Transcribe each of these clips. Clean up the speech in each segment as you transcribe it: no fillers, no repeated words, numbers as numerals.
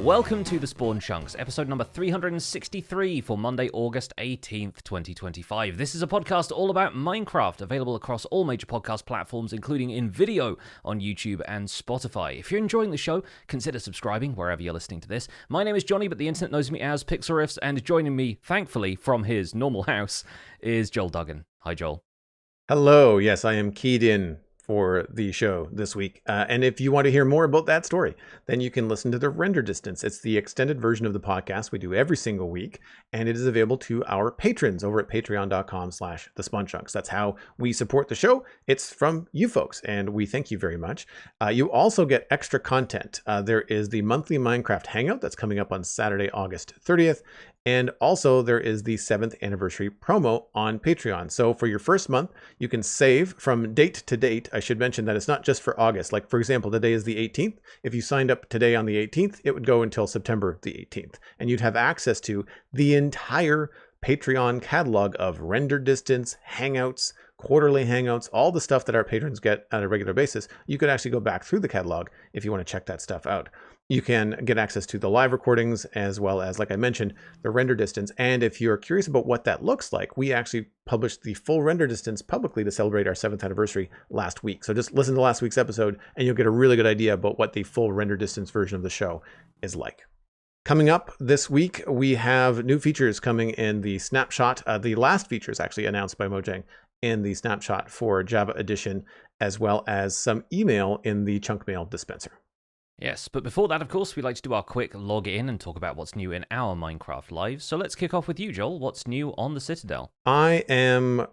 Welcome to the Spawn Chunks, episode number 363 for Monday, August 18th, 2025. This is a podcast all about Minecraft, available across all major podcast platforms, including in video on YouTube and Spotify. If you're enjoying the show, consider subscribing wherever you're listening to this. My name is Johnny, but the internet knows me as Pixel Riffs, and joining me, thankfully, from his normal house is Joel Duggan. Hi, Joel. Hello. Yes, I am keyed in for the show this week. And if you want to hear more about that story, then you can listen to the Render Distance. It's the extended version of the podcast we do every single week, and it is available to our patrons over at patreon.com/thespawnchunks. That's how we support the show. It's from you folks, and we thank you very much. You also get extra content. There is the monthly Minecraft Hangout that's coming up on Saturday, August 30th. And also there is the 7th anniversary promo on Patreon. So for your first month, you can save from date to date. I should mention that it's not just for August. Like, for example, today is the 18th. If you signed up today on the 18th, it would go until September the 18th. And you'd have access to the entire Patreon catalog of Render Distance, Hangouts, quarterly Hangouts, all the stuff that our patrons get on a regular basis. You could actually go back through the catalog if you want to check that stuff out. You can get access to the live recordings as well as, like I mentioned, the render distance. And if you're curious about what that looks like, we actually published the full render distance publicly to celebrate our 7th anniversary last week. So just listen to last week's episode and you'll get a really good idea about what the full render distance version of the show is like. Coming up this week, we have new features coming in the Snapshot. The last features actually announced by Mojang in the Snapshot for Java Edition, as well as some email in the Chunk Mail dispenser. Yes, but before that, of course, we'd like to do our quick log in and talk about what's new in our Minecraft lives. So let's kick off with you, Joel. What's new on the Citadel? I am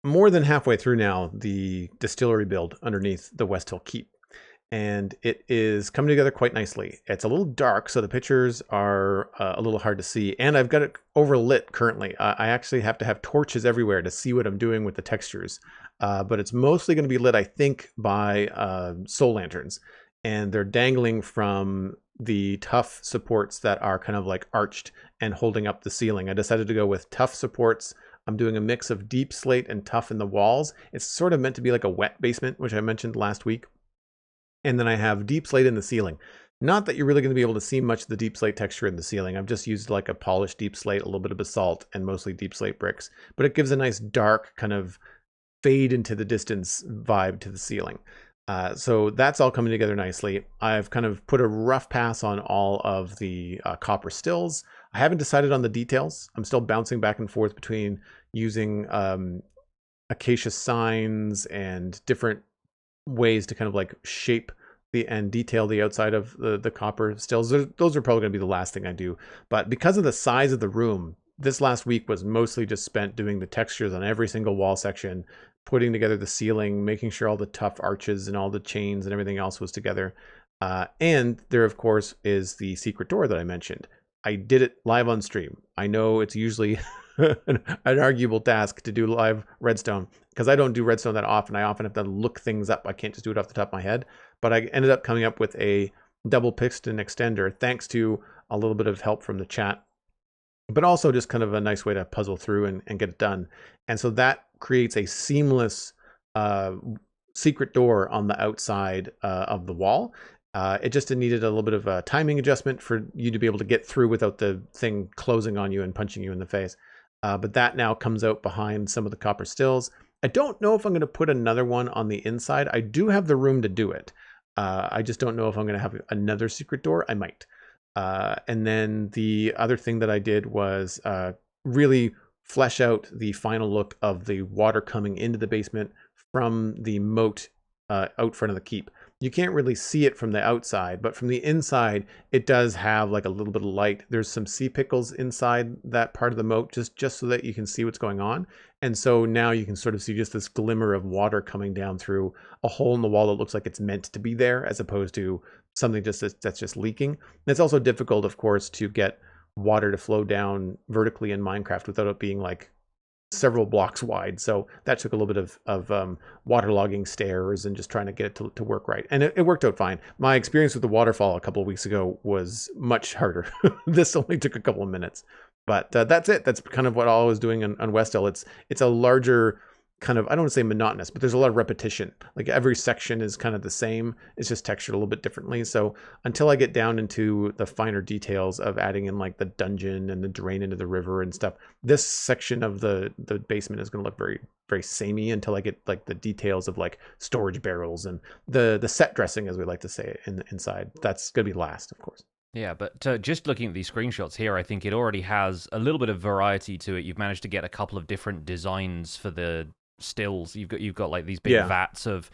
more than halfway through now the distillery build underneath the West Hill Keep, and it is coming together quite nicely. It's a little dark, so the pictures are a little hard to see, and I've got it overlit currently. I actually have to have torches everywhere to see what I'm doing with the textures, but it's mostly going to be lit, I think, by soul lanterns. And they're dangling from the tough supports that are kind of like arched and holding up the ceiling. I decided to go with tough supports. I'm doing a mix of deep slate and tough in the walls. It's sort of meant to be like a wet basement, which I mentioned last week. And then I have deep slate in the ceiling. Not that you're really going to be able to see much of the deep slate texture in the ceiling. I've just used like a polished deep slate, a little bit of basalt, and mostly deep slate bricks. But it gives a nice dark kind of fade into the distance vibe to the ceiling. So that's all coming together nicely. I've kind of put a rough pass on all of the copper stills. I haven't decided on the details. I'm still bouncing back and forth between using acacia signs and different ways to kind of like shape and detail the outside of the copper stills. Those are probably going to be the last thing I do. But because of the size of the room, this last week was mostly just spent doing the textures on every single wall section, putting together the ceiling, making sure all the tough arches and all the chains and everything else was together. And there, of course, is the secret door that I mentioned. I did it live on stream. I know it's usually an arguable task to do live redstone because I don't do redstone that often. I often have to look things up. I can't just do it off the top of my head. But I ended up coming up with a double piston extender thanks to a little bit of help from the chat, but also just kind of a nice way to puzzle through and get it done. And so that creates a seamless secret door on the outside of the wall. It just needed a little bit of a timing adjustment for you to be able to get through without the thing closing on you and punching you in the face. But that now comes out behind some of the copper stills. I don't know if I'm going to put another one on the inside. I do have the room to do it. I just don't know if I'm going to have another secret door. I might. And then the other thing that I did was really flesh out the final look of the water coming into the basement from the moat out front of the keep. You can't really see it from the outside, but from the inside, it does have like a little bit of light. There's some sea pickles inside that part of the moat, just so that you can see what's going on. And so now you can sort of see just this glimmer of water coming down through a hole in the wall that looks like it's meant to be there, as opposed to something that's just leaking. And it's also difficult, of course, to get water to flow down vertically in Minecraft without it being like several blocks wide. So that took a little bit of waterlogging stairs and just trying to get it to work right. And it worked out fine. My experience with the waterfall a couple of weeks ago was much harder. This only took a couple of minutes. But that's it. That's kind of what I was doing on West Hill. It's a larger kind of, I don't want to say monotonous, but there's a lot of repetition. Like every section is kind of the same. It's just textured a little bit differently. So until I get down into the finer details of adding in like the dungeon and the drain into the river and stuff, this section of the basement is going to look very, very samey until I get like the details of like storage barrels and the set dressing, as we like to say, inside. That's going to be last, of course. Yeah, but just looking at these screenshots here, I think it already has a little bit of variety to it. You've managed to get a couple of different designs for the stills. You've got like these big vats of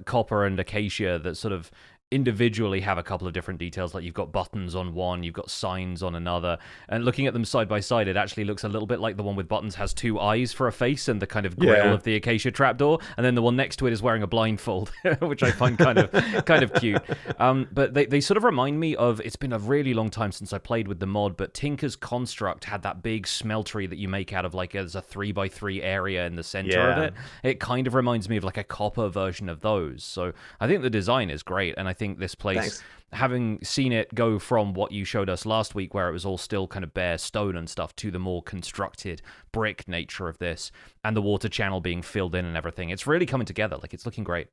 copper and acacia that sort of individually have a couple of different details. Like you've got buttons on one, you've got signs on another, and looking at them side by side, it actually looks a little bit like the one with buttons has two eyes for a face and the kind of grill of the acacia trapdoor, and then the one next to it is wearing a blindfold, which I find kind of cute. But they sort of remind me of, it's been a really long time since I played with the mod, but Tinker's Construct had that big smeltery that you make out of like as a 3x3 area in the center of it. It kind of reminds me of like a copper version of those. So I think the design is great, and I think this place, having seen it go from what you showed us last week, where it was all still kind of bare stone and stuff, to the more constructed brick nature of this, and the water channel being filled in and everything, it's really coming together. Like, it's looking great.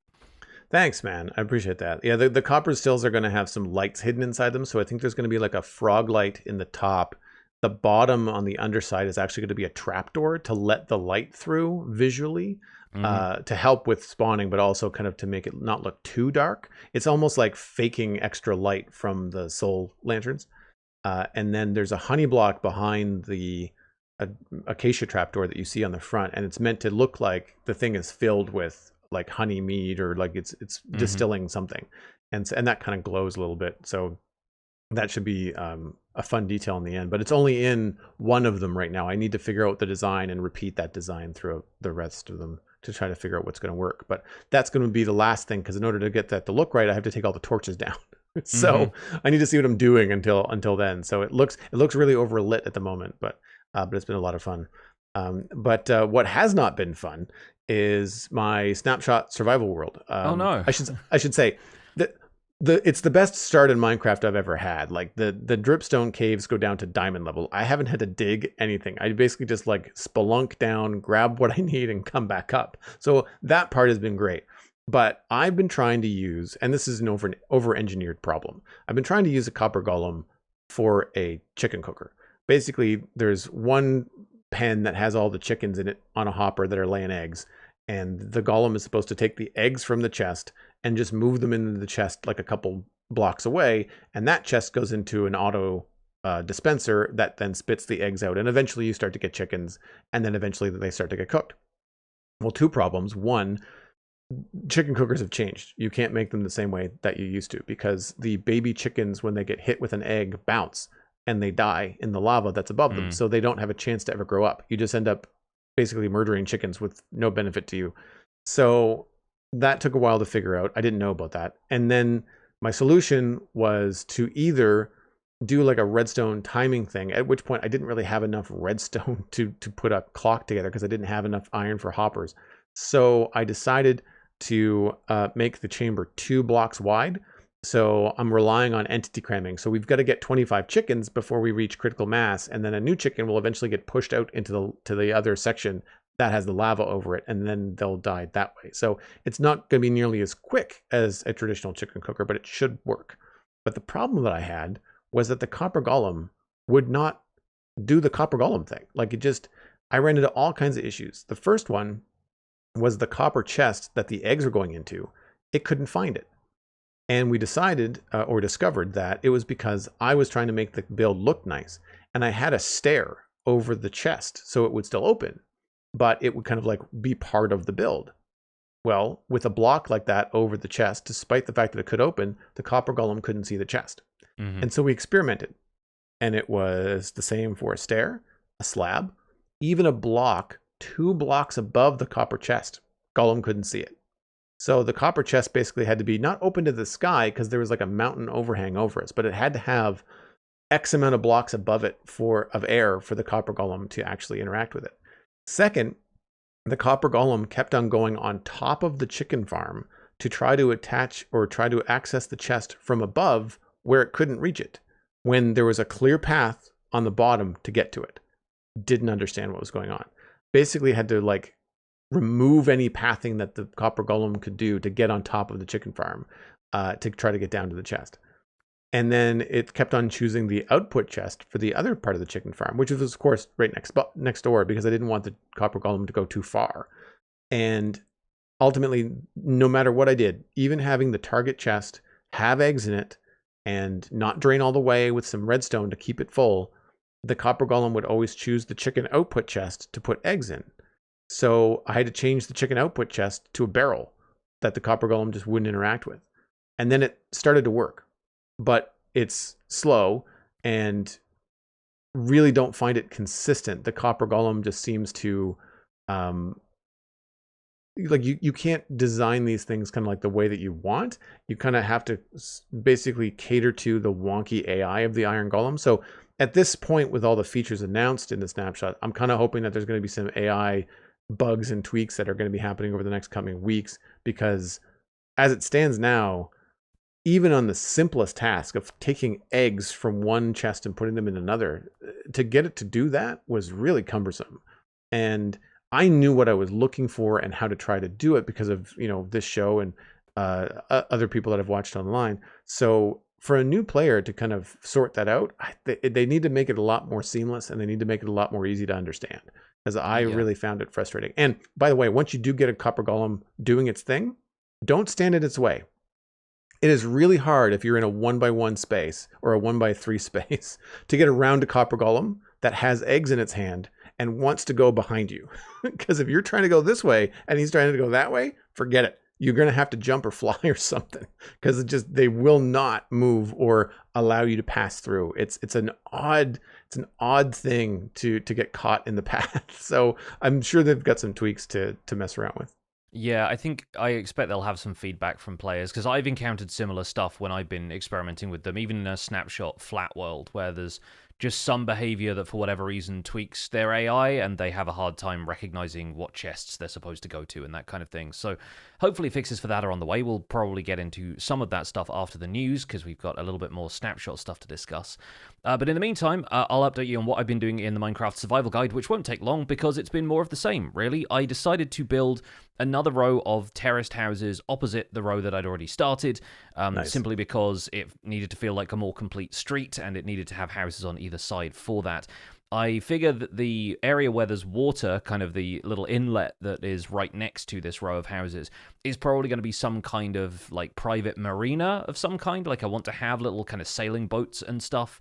Thanks, man. I appreciate that. Yeah, the copper stills are going to have some lights hidden inside them, so I think there's going to be like a frog light in the top. The bottom on the underside is actually going to be a trapdoor to let the light through visually. To help with spawning, but also kind of to make it not look too dark. It's almost like faking extra light from the soul lanterns. And then there's a honey block behind the acacia trapdoor that you see on the front, and it's meant to look like the thing is filled with like honey mead, or like it's distilling something, and that kind of glows a little bit. So that should be a fun detail in the end, but it's only in one of them right now. I need to figure out the design and repeat that design throughout the rest of them to try to figure out what's going to work. But that's going to be the last thing, because in order to get that to look right, I have to take all the torches down. So I need to see what I'm doing until then. So it looks really overlit at the moment, but it's been a lot of fun. But what has not been fun is my Snapshot survival world. Oh no! I should say that it's the best start in Minecraft I've ever had. Like the dripstone caves go down to diamond level. I haven't had to dig anything. I basically just like spelunk down, grab what I need, and come back up. So that part has been great. But I've been trying to use, and this is an over-engineered problem, I've been trying to use a copper golem for a chicken cooker. Basically, there's one pen that has all the chickens in it on a hopper that are laying eggs, and the golem is supposed to take the eggs from the chest and just move them into the chest like a couple blocks away, and that chest goes into an auto dispenser that then spits the eggs out, and eventually you start to get chickens, and then eventually they start to get cooked. Well, two problems. One, chicken cookers have changed. You can't make them the same way that you used to, because the baby chickens, when they get hit with an egg, bounce and they die in the lava that's above them, so they don't have a chance to ever grow up. You just end up basically murdering chickens with no benefit to you. So that took a while to figure out. I didn't know about that. And then my solution was to either do like a redstone timing thing, at which point I didn't really have enough redstone to put a clock together, because I didn't have enough iron for hoppers. So I decided to make the chamber 2 blocks wide. So I'm relying on entity cramming. So we've got to get 25 chickens before we reach critical mass, and then a new chicken will eventually get pushed out into the other section that has the lava over it, and then they'll die that way. So it's not going to be nearly as quick as a traditional chicken cooker, but it should work. But the problem that I had was that the copper golem would not do the copper golem thing. Like, I ran into all kinds of issues. The first one was the copper chest that the eggs were going into. It couldn't find it. And we decided or discovered that it was because I was trying to make the build look nice, and I had a stair over the chest so it would still open, but it would kind of like be part of the build. Well, with a block like that over the chest, despite the fact that it could open, the copper golem couldn't see the chest. And so we experimented, and it was the same for a stair, a slab, even a block 2 blocks above the copper chest. Golem couldn't see it. So the copper chest basically had to be not open to the sky, because there was like a mountain overhang over us, but it had to have X amount of blocks above it of air for the copper golem to actually interact with it. Second, the copper golem kept on going on top of the chicken farm to try to attach or try to access the chest from above where it couldn't reach it, when there was a clear path on the bottom to get to it. Didn't understand what was going on. Basically had to like remove any pathing that the copper golem could do to get on top of the chicken farm to try to get down to the chest. And then it kept on choosing the output chest for the other part of the chicken farm, which was, of course, right next door, because I didn't want the copper golem to go too far. And ultimately, no matter what I did, even having the target chest have eggs in it and not drain all the way with some redstone to keep it full, the copper golem would always choose the chicken output chest to put eggs in. So I had to change the chicken output chest to a barrel that the copper golem just wouldn't interact with. And then it started to work. But it's slow and really don't find it consistent. The copper golem just seems to like you can't design these things kind of like the way that you want. You kind of have to basically cater to the wonky AI of the iron golem. So at this point, with all the features announced in the snapshot, I'm kind of hoping that there's going to be some AI bugs and tweaks that are going to be happening over the next coming weeks, because as it stands now, even on the simplest task of taking eggs from one chest and putting them in another, to get it to do that was really cumbersome. And I knew what I was looking for and how to try to do it because of, this show and other people that I've watched online. So for a new player to kind of sort that out, they need to make it a lot more seamless, and they need to make it a lot more easy to understand, because I really found it frustrating. And by the way, once you do get a copper golem doing its thing, don't stand in its way. It is really hard if you're in a 1x1 space or a 1x3 space to get around a copper golem that has eggs in its hand and wants to go behind you. Because if you're trying to go this way and he's trying to go that way, forget it. You're going to have to jump or fly or something, because they will not move or allow you to pass through. It's an odd thing to get caught in the path. So I'm sure they've got some tweaks to mess around with. Yeah, I expect they'll have some feedback from players, because I've encountered similar stuff when I've been experimenting with them, even in a Snapshot flat world where there's just some behavior that for whatever reason tweaks their AI and they have a hard time recognizing what chests they're supposed to go to and that kind of thing. So hopefully fixes for that are on the way. We'll probably get into some of that stuff after the news, because we've got a little bit more Snapshot stuff to discuss. But in the meantime, I'll update you on what I've been doing in the Minecraft Survival Guide, which won't take long because it's been more of the same, really. I decided to build another row of terraced houses opposite the row that I'd already started, simply because it needed to feel like a more complete street and it needed to have houses on either side for that. I figure that the area where there's water, kind of the little inlet that is right next to this row of houses, is probably going to be some kind of like private marina of some kind. Like I want to have little kind of sailing boats and stuff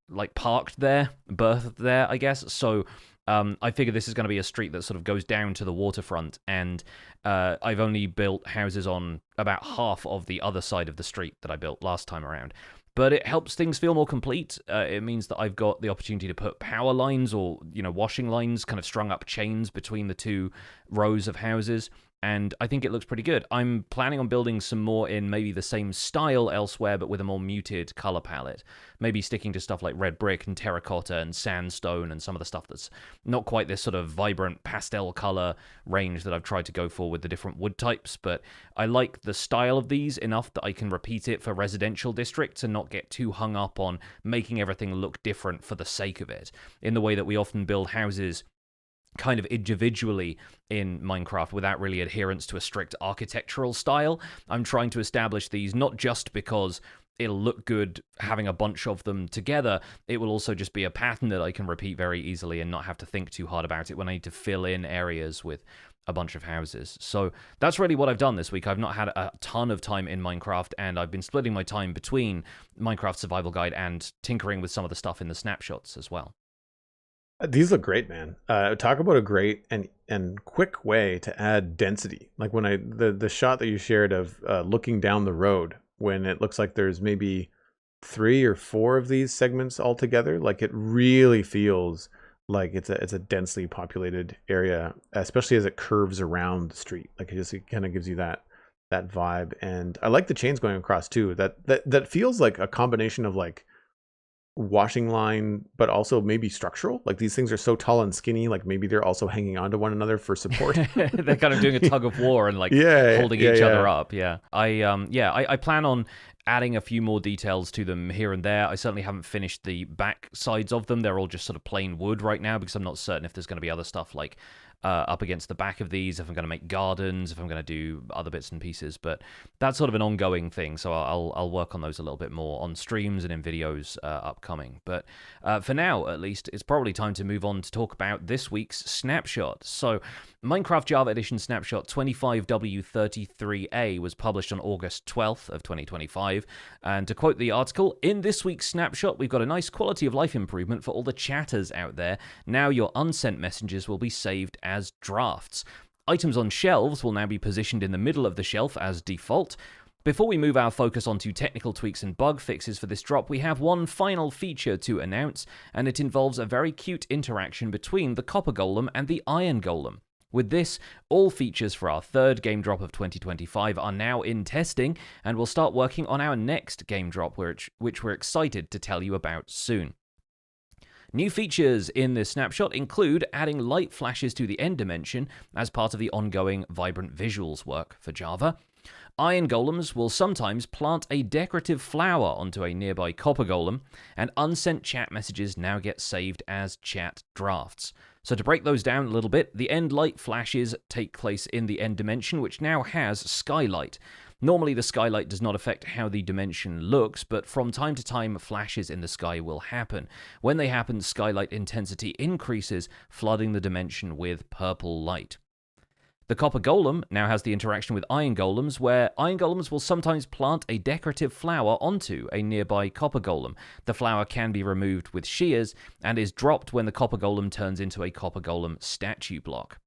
like parked there, berthed there, I guess. So I figure this is going to be a street that sort of goes down to the waterfront, and I've only built houses on about half of the other side of the street that I built last time around. But it helps things feel more complete. It means that I've got the opportunity to put power lines or, washing lines kind of strung up chains between the two rows of houses. And I think it looks pretty good. I'm planning on building some more in maybe the same style elsewhere, but with a more muted color palette. Maybe sticking to stuff like red brick and terracotta and sandstone and some of the stuff that's not quite this sort of vibrant pastel color range that I've tried to go for with the different wood types. But I like the style of these enough that I can repeat it for residential districts and not get too hung up on making everything look different for the sake of it, in the way that we often build houses kind of individually in Minecraft without really adherence to a strict architectural style. I'm trying to establish these not just because it'll look good having a bunch of them together, it will also just be a pattern that I can repeat very easily and not have to think too hard about it when I need to fill in areas with a bunch of houses. So that's really what I've done this week. I've not had a ton of time in Minecraft, and I've been splitting my time between Minecraft Survival Guide and tinkering with some of the stuff in the snapshots as well. These look great, man. Talk about a great and quick way to add density. Like when the shot that you shared of looking down the road, when it looks like there's maybe 3 or 4 of these segments all together, like it really feels like it's a densely populated area, especially as it curves around the street. Like it kind of gives you that vibe. And I like the chains going across too. That feels like a combination of like washing line, but also maybe structural. Like these things are so tall and skinny, like maybe they're also hanging on to one another for support. They're kind of doing a tug of war and like holding each other up. Yeah. I plan on adding a few more details to them here and there. I certainly haven't finished the back sides of them. They're all just sort of plain wood right now because I'm not certain if there's going to be other stuff like up against the back of these, if I'm going to make gardens, if I'm going to do other bits and pieces. But that's sort of an ongoing thing, so I'll work on those a little bit more on streams and in videos upcoming. But for now, at least, it's probably time to move on to talk about this week's Snapshot. So Minecraft Java Edition Snapshot 25W33A was published on August 12th of 2025, and to quote the article, in this week's Snapshot, we've got a nice quality of life improvement for all the chatters out there. Now your unsent messages will be saved as drafts. Items on shelves will now be positioned in the middle of the shelf as default. Before we move our focus onto technical tweaks and bug fixes for this drop, we have one final feature to announce, and it involves a very cute interaction between the Copper Golem and the Iron Golem. With this, all features for our third game drop of 2025 are now in testing, and we'll start working on our next game drop, which we're excited to tell you about soon. New features in this snapshot include adding light flashes to the end dimension as part of the ongoing Vibrant Visuals work for Java. Iron Golems will sometimes plant a decorative flower onto a nearby Copper Golem, and unsent chat messages now get saved as chat drafts. So to break those down a little bit, the end light flashes take place in the end dimension, which now has skylight. Normally the skylight does not affect how the dimension looks, but from time to time flashes in the sky will happen. When they happen, skylight intensity increases, flooding the dimension with purple light. The Copper Golem now has the interaction with Iron Golems, where Iron Golems will sometimes plant a decorative flower onto a nearby Copper Golem. The flower can be removed with shears, and is dropped when the Copper Golem turns into a Copper Golem statue block.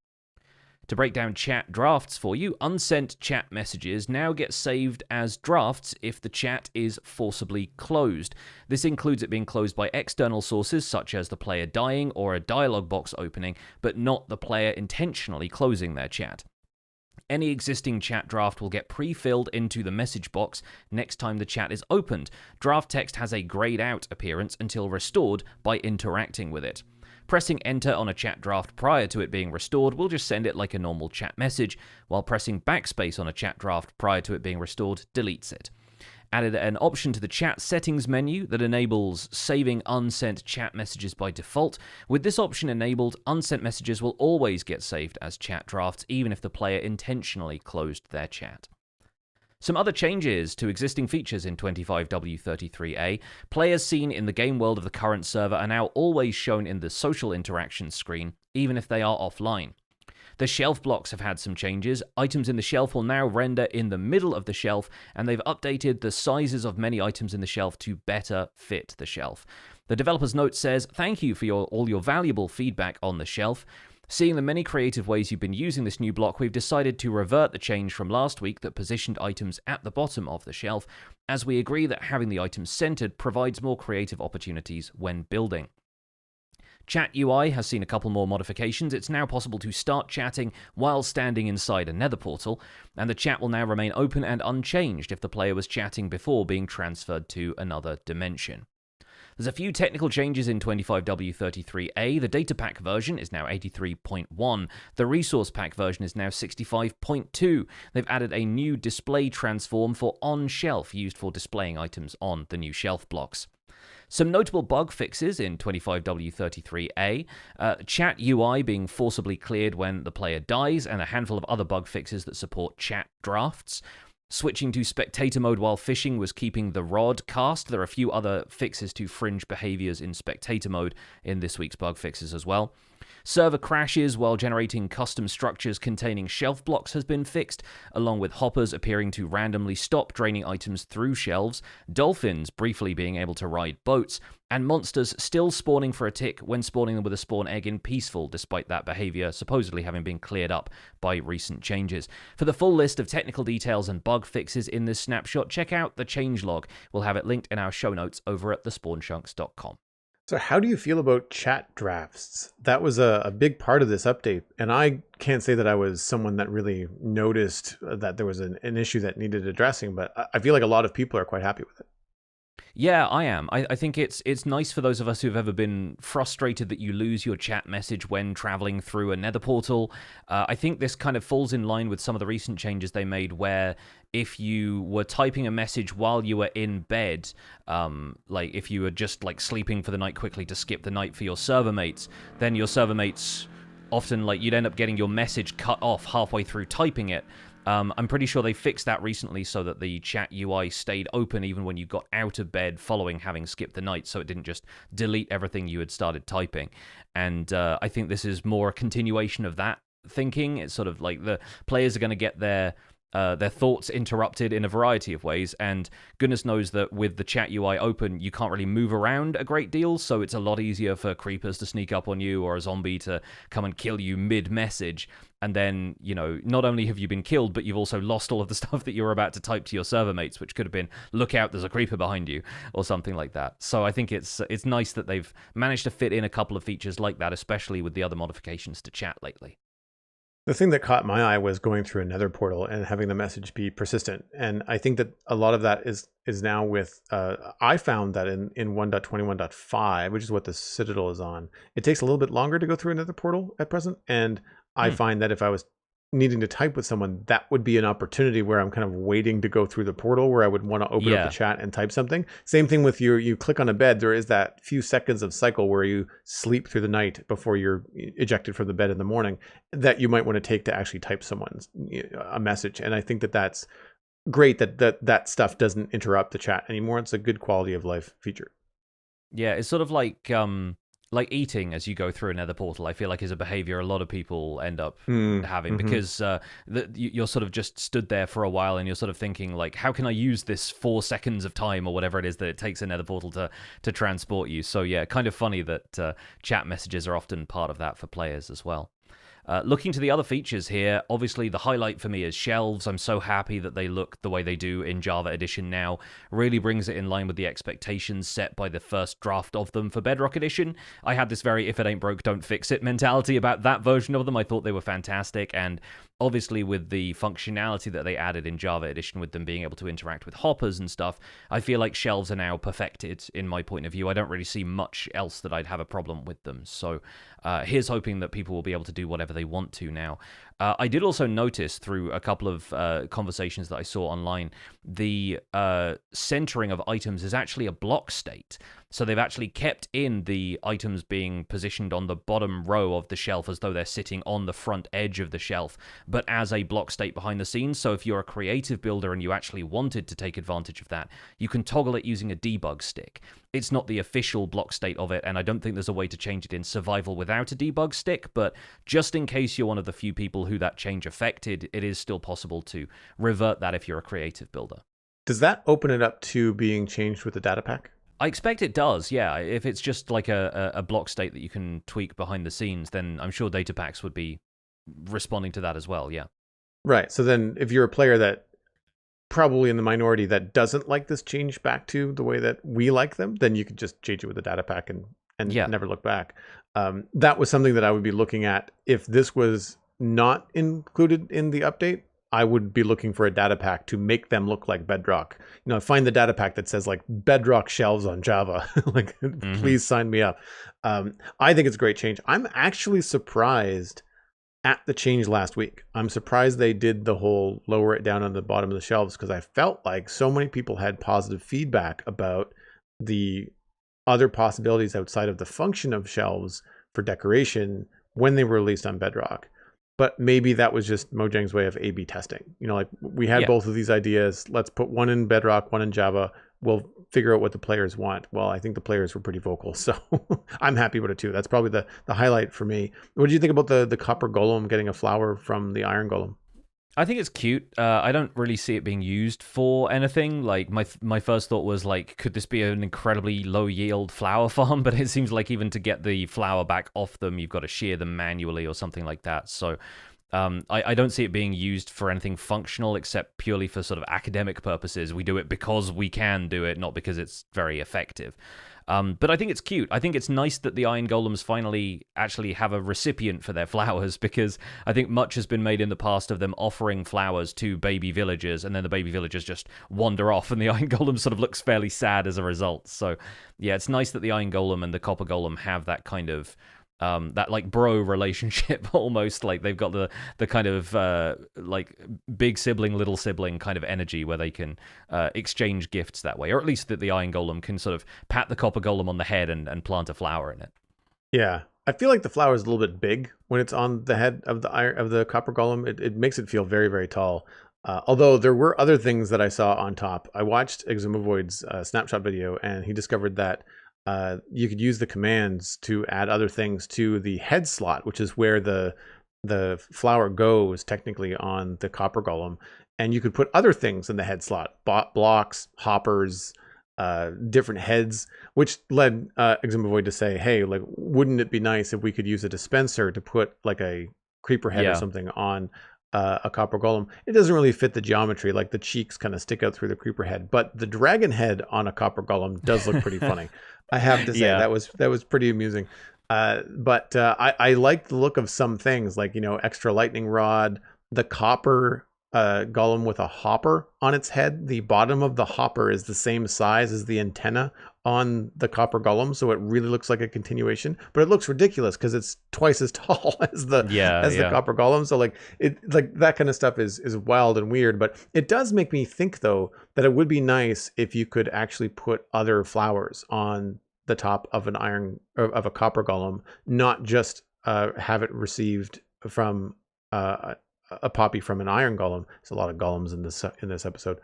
To break down chat drafts for you, unsent chat messages now get saved as drafts if the chat is forcibly closed. This includes it being closed by external sources such as the player dying or a dialog box opening, but not the player intentionally closing their chat. Any existing chat draft will get pre-filled into the message box next time the chat is opened. Draft text has a grayed out appearance until restored by interacting with it. Pressing enter on a chat draft prior to it being restored will just send it like a normal chat message, while pressing backspace on a chat draft prior to it being restored deletes it. Added an option to the chat settings menu that enables saving unsent chat messages by default. With this option enabled, unsent messages will always get saved as chat drafts, even if the player intentionally closed their chat. Some other changes to existing features in 25W33A. Players seen in the game world of the current server are now always shown in the social interaction screen, even if they are offline. The shelf blocks have had some changes. Items in the shelf will now render in the middle of the shelf, and they've updated the sizes of many items in the shelf to better fit the shelf. The developer's note says, "Thank you for all your valuable feedback on the shelf. Seeing the many creative ways you've been using this new block, we've decided to revert the change from last week that positioned items at the bottom of the shelf, as we agree that having the items centered provides more creative opportunities when building." Chat UI has seen a couple more modifications. It's now possible to start chatting while standing inside a nether portal, and the chat will now remain open and unchanged if the player was chatting before being transferred to another dimension. There's a few technical changes in 25W33A. The data pack version is now 83.1. The resource pack version is now 65.2. They've added a new display transform for on-shelf, used for displaying items on the new shelf blocks. Some notable bug fixes in 25W33A, chat UI being forcibly cleared when the player dies, and a handful of other bug fixes that support chat drafts. Switching to spectator mode while fishing was keeping the rod cast. There are a few other fixes to fringe behaviors in spectator mode in this week's bug fixes as well. Server crashes while generating custom structures containing shelf blocks has been fixed, along with hoppers appearing to randomly stop draining items through shelves, dolphins briefly being able to ride boats, and monsters still spawning for a tick when spawning them with a spawn egg in Peaceful, despite that behavior supposedly having been cleared up by recent changes. For the full list of technical details and bug fixes in this snapshot, check out the changelog. We'll have it linked in our show notes over at thespawnchunks.com. So how do you feel about chat drafts? That was a big part of this update, and I can't say that I was someone that really noticed that there was an issue that needed addressing, but I feel like a lot of people are quite happy with it. Yeah, I am. I think it's nice for those of us who've ever been frustrated that you lose your chat message when traveling through a nether portal. I think this kind of falls in line with some of the recent changes they made where if you were typing a message while you were in bed, like if you were just like sleeping for the night quickly to skip the night for your server mates, then your server mates often like you'd end up getting your message cut off halfway through typing it. I'm pretty sure they fixed that recently so that the chat UI stayed open even when you got out of bed following having skipped the night, so it didn't just delete everything you had started typing. And I think this is more a continuation of that thinking. It's sort of like the players are going to get their thoughts interrupted in a variety of ways, and goodness knows that with the chat UI open, you can't really move around a great deal, so it's a lot easier for creepers to sneak up on you or a zombie to come and kill you mid-message, and then, you know, not only have you been killed, but you've also lost all of the stuff that you were about to type to your server mates, which could have been, look out, there's a creeper behind you, or something like that. So I think it's nice that they've managed to fit in a couple of features like that, especially with the other modifications to chat lately. The thing that caught my eye was going through a nether portal and having the message be persistent. And I think that a lot of that is now with, I found that in 1.21.5, which is what the Citadel is on, it takes a little bit longer to go through another portal at present. And I find that if I was needing to type with someone, that would be an opportunity where I'm kind of waiting to go through the portal where I would want to open up the chat and type something. Same thing with you click on a bed, there is that few seconds of cycle where you sleep through the night before you're ejected from the bed in the morning that you might want to take to actually type someone's a message. And I think that that's great that stuff doesn't interrupt the chat anymore. It's a good quality of life feature. Yeah, it's sort of like eating as you go through another portal. I feel like is a behavior a lot of people end up having because you're sort of just stood there for a while and you're sort of thinking like, how can I use this 4 seconds of time or whatever it is that it takes another portal to transport you. So yeah, kind of funny that chat messages are often part of that for players as well. Looking to the other features here, obviously the highlight for me is shelves. I'm so happy that they look the way they do in Java Edition now. Really brings it in line with the expectations set by the first draft of them for Bedrock Edition. I had this very if it ain't broke, don't fix it mentality about that version of them. I thought they were fantastic, and obviously with the functionality that they added in Java Edition with them being able to interact with hoppers and stuff, I feel like shelves are now perfected in my point of view. I don't really see much else that I'd have a problem with them. So here's hoping that people will be able to do whatever they want to now. I did also notice through a couple of conversations that I saw online, the centering of items is actually a block state. So they've actually kept in the items being positioned on the bottom row of the shelf as though they're sitting on the front edge of the shelf, but as a block state behind the scenes. So if you're a creative builder and you actually wanted to take advantage of that, you can toggle it using a debug stick. It's not the official block state of it, and I don't think there's a way to change it in survival without a debug stick, but just in case you're one of the few people who that change affected, it is still possible to revert that if you're a creative builder. Does that open it up to being changed with the data pack? I expect it does, yeah. If it's just like a block state that you can tweak behind the scenes, then I'm sure data packs would be responding to that as well, yeah. Right, so then if you're a player that probably in the minority that doesn't like this change back to the way that we like them, then you could just change it with the data pack and never look back. That was something that I would be looking at. If this was not included in the update, I would be looking for a data pack to make them look like Bedrock. You know, find the data pack that says like Bedrock shelves on Java. Like, please sign me up. I think it's a great change. I'm actually surprised at the change last week. I'm surprised they did the whole lower it down on the bottom of the shelves, because I felt like so many people had positive feedback about the other possibilities outside of the function of shelves for decoration when they were released on Bedrock. But maybe that was just Mojang's way of A/B testing. You know, like we had both of these ideas. Let's put one in Bedrock, one in Java. We'll figure out what the players want. Well, I think the players were pretty vocal, so I'm happy with it too. That's probably the highlight for me. What did you think about the copper golem getting a flower from the iron golem? I think it's cute. I don't really see it being used for anything. Like my first thought was like, could this be an incredibly low yield flower farm? But it seems like even to get the flower back off them, you've got to shear them manually or something like that. So I don't see it being used for anything functional except purely for sort of academic purposes. We do it because we can do it, not because it's very effective. But I think it's cute. I think it's nice that the Iron Golems finally actually have a recipient for their flowers, because I think much has been made in the past of them offering flowers to baby villagers, and then the baby villagers just wander off, and the Iron Golem sort of looks fairly sad as a result. So, yeah, it's nice that the Iron Golem and the Copper Golem have that kind of that like bro relationship almost. Like they've got the kind of like big sibling, little sibling kind of energy where they can exchange gifts that way, or at least that the Iron Golem can sort of pat the Copper Golem on the head and plant a flower in it. Yeah. I feel like the flower is a little bit big when it's on the head of the copper golem. It makes it feel very, very tall. Although there were other things that I saw on top. I watched Exumavoid's snapshot video, and he discovered that you could use the commands to add other things to the head slot, which is where the flower goes technically on the copper golem, and you could put other things in the head slot, blocks, hoppers, different heads, which led Exumavoid to say, hey, like, wouldn't it be nice if we could use a dispenser to put like a creeper head or something on a copper golem? It doesn't really fit the geometry, like the cheeks kind of stick out through the creeper head, but the dragon head on a copper golem does look pretty funny. I have to say that was pretty amusing. But I like the look of some things, like, extra lightning rod, the copper golem with a hopper on its head. The bottom of the hopper is the same size as the antenna on the copper golem, so it really looks like a continuation, but it looks ridiculous because it's twice as tall as the copper golem. So like that kind of stuff is wild and weird, but it does make me think though that it would be nice if you could actually put other flowers on the top of of a copper golem, not just have it received from a poppy from an iron golem. There's a lot of golems in this episode.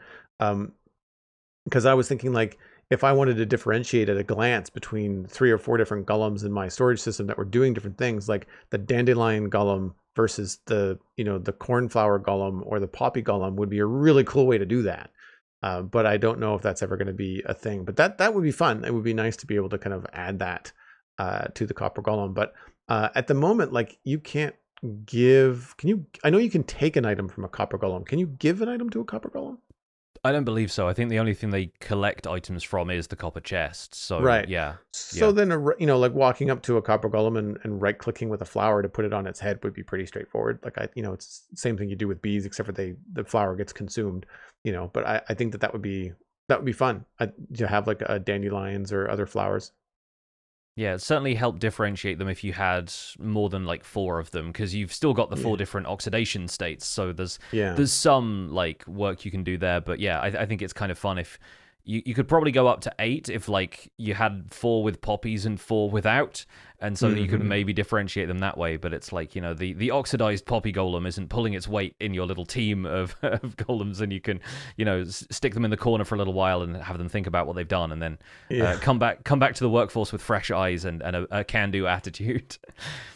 Because I was thinking, like, if I wanted to differentiate at a glance between 3 or 4 different golems in my storage system that were doing different things, like the dandelion golem versus the cornflower golem or the poppy golem, would be a really cool way to do that. But I don't know if that's ever going to be a thing. But that would be fun. It would be nice to be able to kind of add that to the copper golem. But at the moment, like, you can't I know you can take an item from a copper golem. Can you give an item to a copper golem? I don't believe so. I think the only thing they collect items from is the copper chest. So right. Yeah. So then, like walking up to a copper golem and right clicking with a flower to put it on its head would be pretty straightforward. Like it's the same thing you do with bees, except for the flower gets consumed. But I think that would be fun to have like dandelions or other flowers. Yeah, it certainly helped differentiate them if you had more than like 4 of them, because you've still got the 4 different oxidation states. So there's some like work you can do there. But yeah, I think it's kind of fun if you could probably go up to 8 if like you had 4 with poppies and 4 without, and so you could maybe differentiate them that way. But it's like, the oxidized poppy golem isn't pulling its weight in your little team of golems, and you can stick them in the corner for a little while and have them think about what they've done, and then come back to the workforce with fresh eyes and a can-do attitude.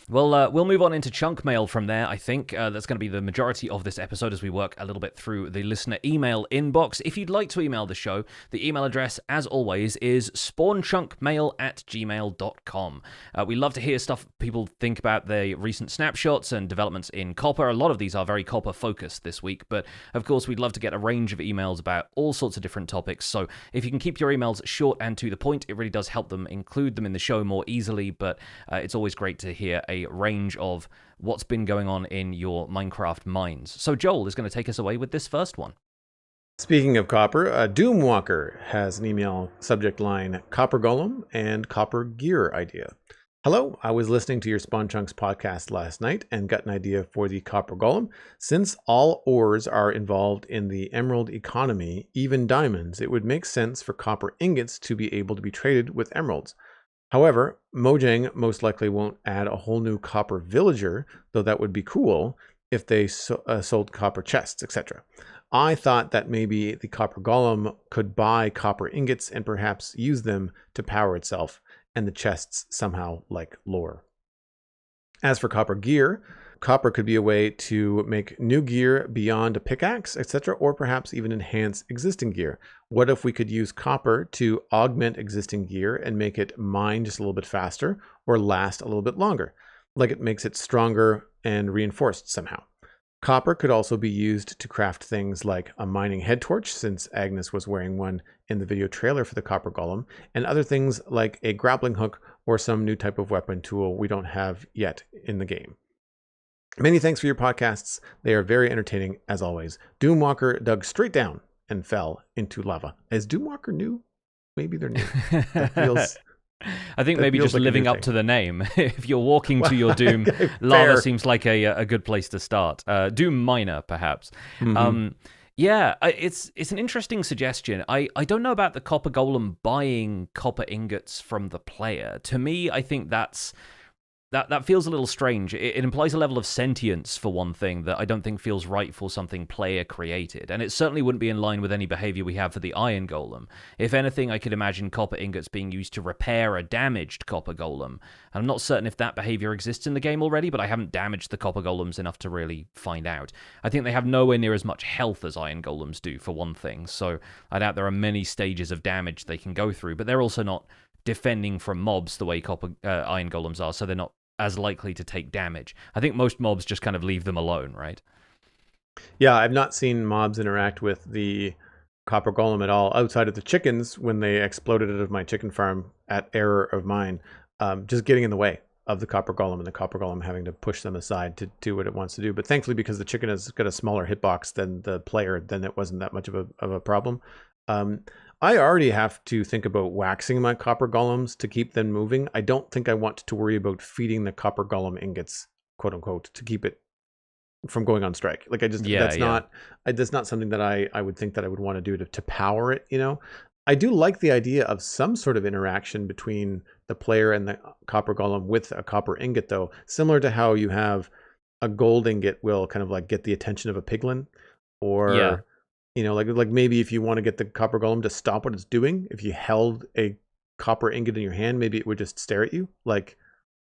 Well, we'll move on into chunk mail from there. I think that's going to be the majority of this episode as we work a little bit through the listener email inbox. If you'd like to email the show, the email address, as always, is spawnchunkmail@gmail.com. We love to hear stuff people think about the recent snapshots and developments in copper. A lot of these are very copper focused this week, but of course we'd love to get a range of emails about all sorts of different topics. So if you can keep your emails short and to the point, it really does help them include them in the show more easily. But it's always great to hear a range of what's been going on in your Minecraft minds. So Joel is going to take us away with this first one. Speaking of copper, Doomwalker has an email subject line, Copper Golem and Copper Gear idea. Hello, I was listening to your Spawn Chunks podcast last night and got an idea for the Copper Golem. Since all ores are involved in the emerald economy, even diamonds, it would make sense for copper ingots to be able to be traded with emeralds. However, Mojang most likely won't add a whole new copper villager, though that would be cool if they sold copper chests, etc. I thought that maybe the Copper Golem could buy copper ingots and perhaps use them to power itself, and the chests somehow like lore. As for copper gear, copper could be a way to make new gear beyond a pickaxe, etc., or perhaps even enhance existing gear. What if we could use copper to augment existing gear and make it mine just a little bit faster or last a little bit longer, like it makes it stronger and reinforced somehow? Copper could also be used to craft things like a mining head torch, since Agnes was wearing one in the video trailer for the Copper Golem, and other things like a grappling hook or some new type of weapon tool we don't have yet in the game. Many thanks for your podcasts. They are very entertaining, as always. Doomwalker dug straight down and fell into lava. Is Doomwalker new? Maybe they're new. That feels... I think maybe just like living up to the name. If you're walking to your doom, lava seems like a good place to start. Doom miner, perhaps. Yeah, it's an interesting suggestion. I don't know about the Copper Golem buying copper ingots from the player. To me, I think that's That feels a little strange. It implies a level of sentience, for one thing, that I don't think feels right for something player created, and it certainly wouldn't be in line with any behavior we have for the Iron Golem. If anything, I could imagine copper ingots being used to repair a damaged copper golem. I'm not certain if that behavior exists in the game already, but I haven't damaged the copper golems enough to really find out. I think they have nowhere near as much health as Iron Golems do, for one thing, so I doubt there are many stages of damage they can go through, but they're also not defending from mobs the way Iron Golems are, so they're not as likely to take damage. I think most mobs just kind of leave them alone, right? Yeah, I've not seen mobs interact with the copper golem at all, outside of the chickens when they exploded out of my chicken farm at error of mine, just getting in the way of the copper golem, and the copper golem having to push them aside to do what it wants to do. But thankfully, because the chicken has got a smaller hitbox than the player, then it wasn't that much of a problem. I already have to think about waxing my copper golems to keep them moving. I don't think I want to worry about feeding the copper golem ingots, quote unquote, to keep it from going on strike. Like that's not something that I would think that I would want to do to power it, you know. I do like the idea of some sort of interaction between the player and the copper golem with a copper ingot, though, similar to how you have a gold ingot will kind of like get the attention of a piglin, or you know, like maybe if you want to get the copper golem to stop what it's doing, if you held a copper ingot in your hand, maybe it would just stare at you. Like,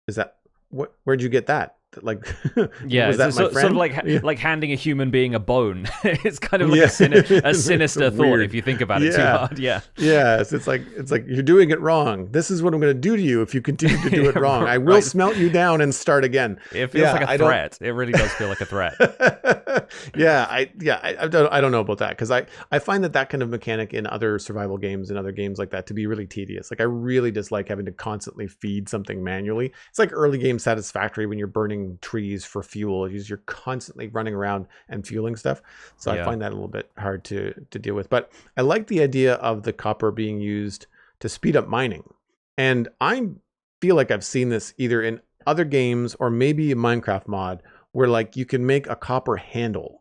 is that where'd you get that? Like, yeah, was that my friend? Sort of like handing a human being a bone. It's kind of like a sinister thought if you think about it too hard. Yeah, it's like you're doing it wrong. This is what I'm going to do to you if you continue to do it wrong. I will smelt you down and start again. It feels like a threat. It really does feel like a threat. I don't know about that, because I find that kind of mechanic in other survival games and other games like that to be really tedious. Like, I really dislike having to constantly feed something manually. It's like early game Satisfactory when you're burning trees for fuel. You're constantly running around and fueling stuff. So I find that a little bit hard to deal with. But I like the idea of the copper being used to speed up mining. And I feel like I've seen this either in other games or maybe a Minecraft mod where like you can make a copper handle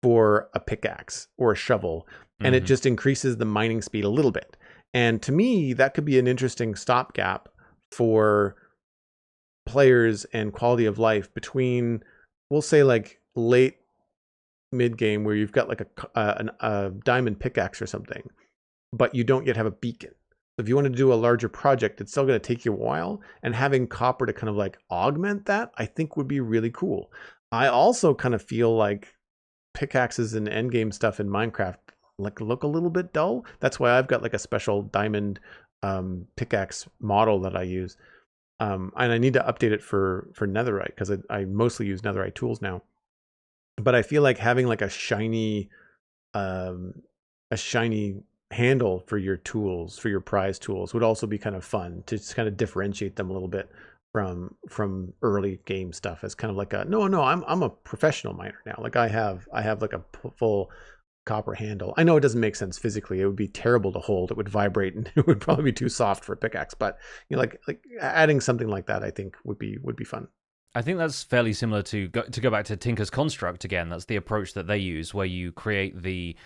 for a pickaxe or a shovel, and it just increases the mining speed a little bit. And to me, that could be an interesting stopgap for players and quality of life between, we'll say, like late mid game where you've got like a diamond pickaxe or something, but you don't yet have a beacon. So if you want to do a larger project, it's still going to take you a while, and having copper to kind of like augment that, I think would be really cool. I also kind of feel like pickaxes and endgame stuff in Minecraft like look a little bit dull. That's why I've got like a special diamond pickaxe model that I use. And I need to update it for netherite, because I mostly use netherite tools now. But I feel like having like a shiny handle for your tools, for your prize tools, would also be kind of fun to just kind of differentiate them a little bit from early game stuff, as kind of like I'm a professional miner now. Like I have like a full copper handle. I know it doesn't make sense physically. It would be terrible to hold. It would vibrate, and it would probably be too soft for a pickaxe. But you know, like adding something like that, I think would be fun. I think that's fairly similar to go back to Tinker's Construct again. That's the approach that they use, where you create the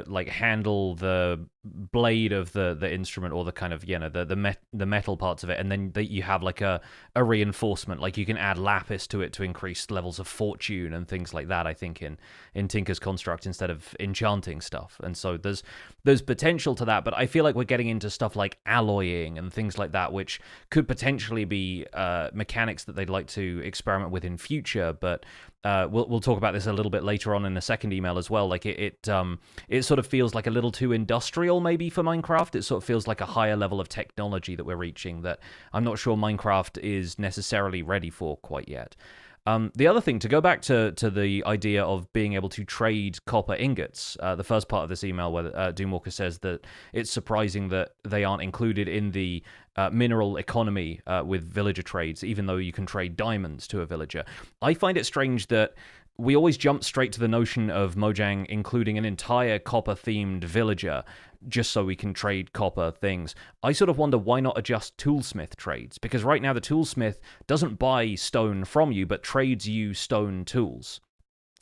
like handle, the blade of the instrument, or the kind of the metal parts of it, and then you have like a reinforcement. Like you can add lapis to it to increase levels of fortune and things like that. I think in Tinker's Construct, instead of enchanting stuff, and so there's potential to that. But I feel like we're getting into stuff like alloying and things like that, which could potentially be mechanics that they'd like to experiment with in future, but we'll talk about this a little bit later on in the second email as well. Like it sort of feels like a little too industrial maybe for Minecraft. It sort of feels like a higher level of technology that we're reaching that I'm not sure Minecraft is necessarily ready for quite yet. The other thing, to go back to the idea of being able to trade copper ingots, the first part of this email where Doomwalker says that it's surprising that they aren't included in the mineral economy with villager trades, even though you can trade diamonds to a villager. I find it strange that we always jump straight to the notion of Mojang including an entire copper-themed villager just so we can trade copper things. I sort of wonder, why not adjust toolsmith trades? Because right now the toolsmith doesn't buy stone from you, but trades you stone tools.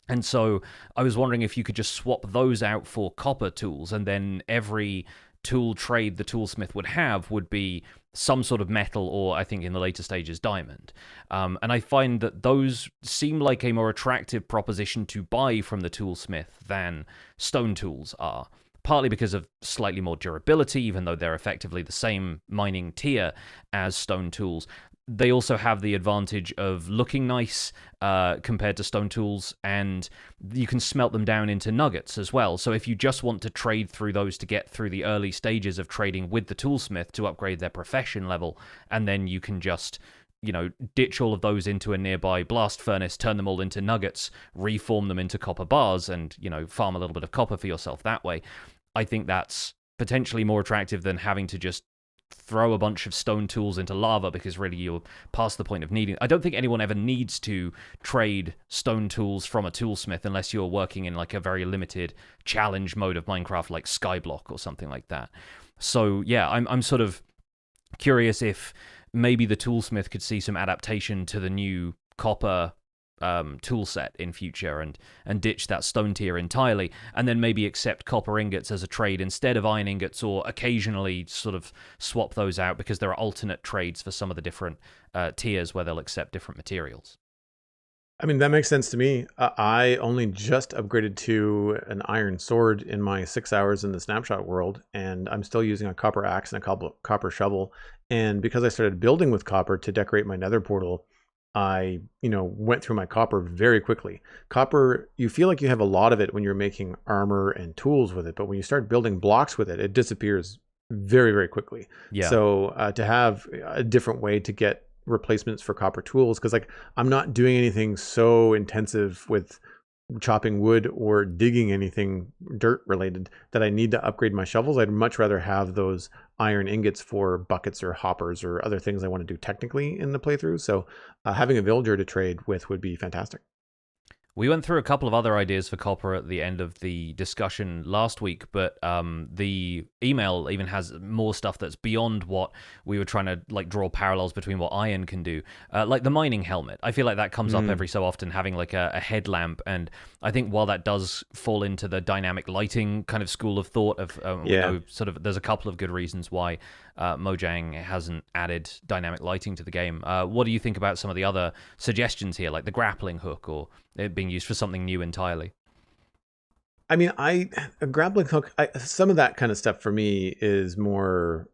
And so I was wondering if you could just swap those out for copper tools, and then every tool trade the toolsmith would have would be some sort of metal, or I think in the later stages, diamond. And I find that those seem like a more attractive proposition to buy from the toolsmith than stone tools are. Partly because of slightly more durability, even though they're effectively the same mining tier as stone tools. They also have the advantage of looking nice compared to stone tools, and you can smelt them down into nuggets as well. So if you just want to trade through those to get through the early stages of trading with the toolsmith to upgrade their profession level, and then you can just, ditch all of those into a nearby blast furnace, turn them all into nuggets, reform them into copper bars, and, farm a little bit of copper for yourself that way. I think that's potentially more attractive than having to just throw a bunch of stone tools into lava, because really you're past the point of needing. I don't think anyone ever needs to trade stone tools from a toolsmith unless you're working in like a very limited challenge mode of Minecraft, like Skyblock or something like that. So yeah, I'm sort of curious if maybe the toolsmith could see some adaptation to the new copper tool set in future, and ditch that stone tier entirely, and then maybe accept copper ingots as a trade instead of iron ingots, or occasionally sort of swap those out, because there are alternate trades for some of the different tiers where they'll accept different materials. I mean, that makes sense to me. I only just upgraded to an iron sword in my 6 hours in the Snapshot world, and I'm still using a copper axe and a copper shovel. And because I started building with copper to decorate my nether portal, I, went through my copper very quickly. Copper, you feel like you have a lot of it when you're making armor and tools with it, but when you start building blocks with it, it disappears very, very quickly. Yeah. So to have a different way to get replacements for copper tools, because I'm not doing anything so intensive with chopping wood or digging anything dirt related that I need to upgrade my shovels. I'd much rather have those iron ingots for buckets or hoppers or other things I want to do technically in the playthrough. So having a villager to trade with would be fantastic. We went through a couple of other ideas for copper at the end of the discussion last week, but the email even has more stuff that's beyond what we were trying to draw parallels between what iron can do, like the mining helmet. I feel like that comes up every so often, having like a headlamp, and I think while that does fall into the dynamic lighting kind of school of thought of sort of, there's a couple of good reasons why Mojang hasn't added dynamic lighting to the game. What do you think about some of the other suggestions here, like the grappling hook, or it being used for something new entirely? I mean, a grappling hook, some of that kind of stuff for me is more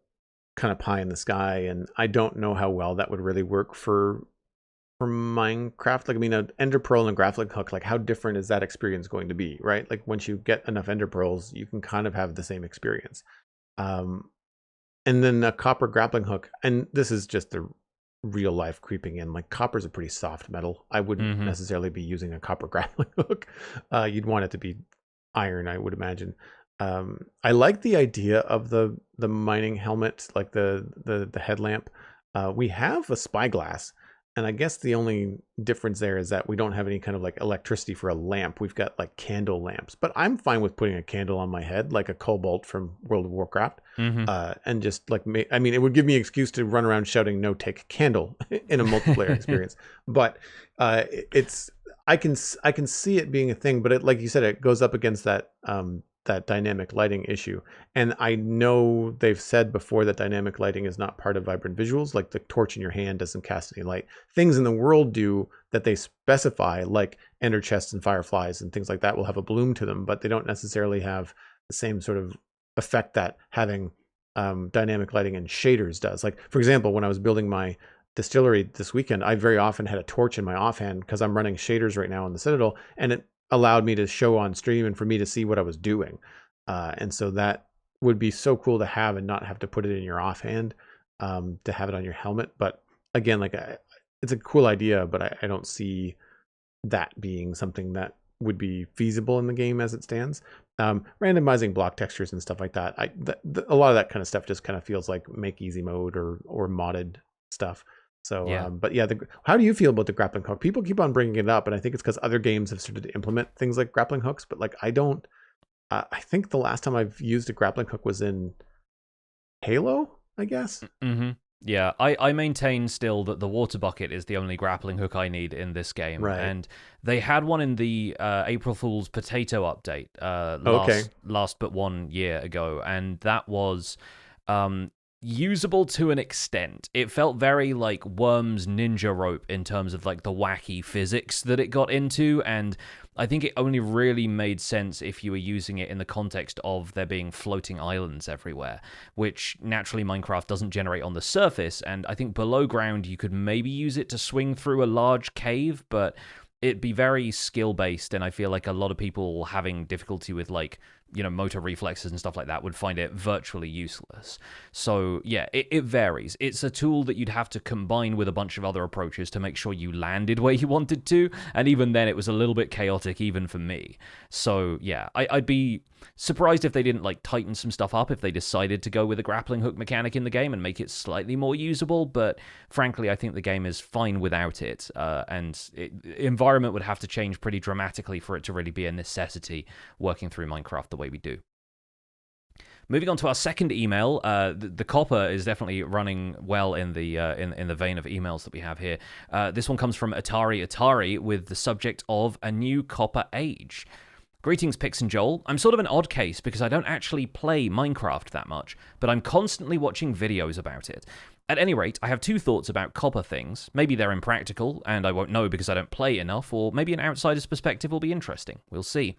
kind of pie in the sky, and I don't know how well that would really work for Minecraft. Like, I mean, an ender pearl and a grappling hook, like how different is that experience going to be, right? Like once you get enough ender pearls, you can kind of have the same experience. And then a copper grappling hook, and this is just the real life creeping in, like copper's a pretty soft metal. I wouldn't necessarily be using a copper grappling hook. You'd want it to be iron, I would imagine. I like the idea of the mining helmet, like the headlamp. We have a spyglass, and I guess the only difference there is that we don't have any kind of like electricity for a lamp. We've got like candle lamps, but I'm fine with putting a candle on my head, like a cobalt from World of Warcraft, and just like, I mean, it would give me an excuse to run around shouting "No, take candle" in a multiplayer experience. But I can see it being a thing, but it, like you said, it goes up against that dynamic lighting issue. And I know they've said before that dynamic lighting is not part of vibrant visuals, like the torch in your hand doesn't cast any light. Things in the world do that they specify, like ender chests and fireflies and things like that will have a bloom to them, but they don't necessarily have the same sort of effect that having dynamic lighting and shaders does. Like, for example, when I was building my distillery this weekend, I very often had a torch in my offhand because I'm running shaders right now in the Citadel, and it allowed me to show on stream and for me to see what I was doing. And so that would be so cool to have and not have to put it in your offhand, to have it on your helmet. But again, like it's a cool idea, but I don't see that being something that would be feasible in the game as it stands. Randomizing block textures and stuff like that, a lot of that kind of stuff just kind of feels like make easy mode or modded stuff. So, yeah. But yeah, how do you feel about the grappling hook? People keep on bringing it up, and I think it's because other games have started to implement things like grappling hooks. But like, I don't. I think the last time I've used a grappling hook was in Halo, I guess. Yeah, I maintain still that the water bucket is the only grappling hook I need in this game. Right. And they had one in the April Fool's Potato update last but 1 year ago, and that was usable to an extent. It felt very like Worm's ninja rope in terms of like the wacky physics that it got into, and I think it only really made sense if you were using it in the context of there being floating islands everywhere, which naturally Minecraft doesn't generate on the surface, and I think below ground you could maybe use it to swing through a large cave, but it'd be very skill-based, and I feel like a lot of people having difficulty with, like, motor reflexes and stuff like that would find it virtually useless. So, yeah, it varies. It's a tool that you'd have to combine with a bunch of other approaches to make sure you landed where you wanted to, and even then it was a little bit chaotic even for me. So, yeah, I'd be surprised if they didn't, like, tighten some stuff up if they decided to go with a grappling hook mechanic in the game and make it slightly more usable, but frankly, I think the game is fine without it, and environment would have to change pretty dramatically for it to really be a necessity working through Minecraft the way we do. Moving on to our second email, the copper is definitely running well in the in the vein of emails that we have here. This one comes from Atari with the subject of a new copper age. Greetings, Pix and Joel. I'm sort of an odd case because I don't actually play Minecraft that much, but I'm constantly watching videos about it. At any rate, I have two thoughts about copper things. Maybe they're impractical, and I won't know because I don't play enough, or maybe an outsider's perspective will be interesting. We'll see.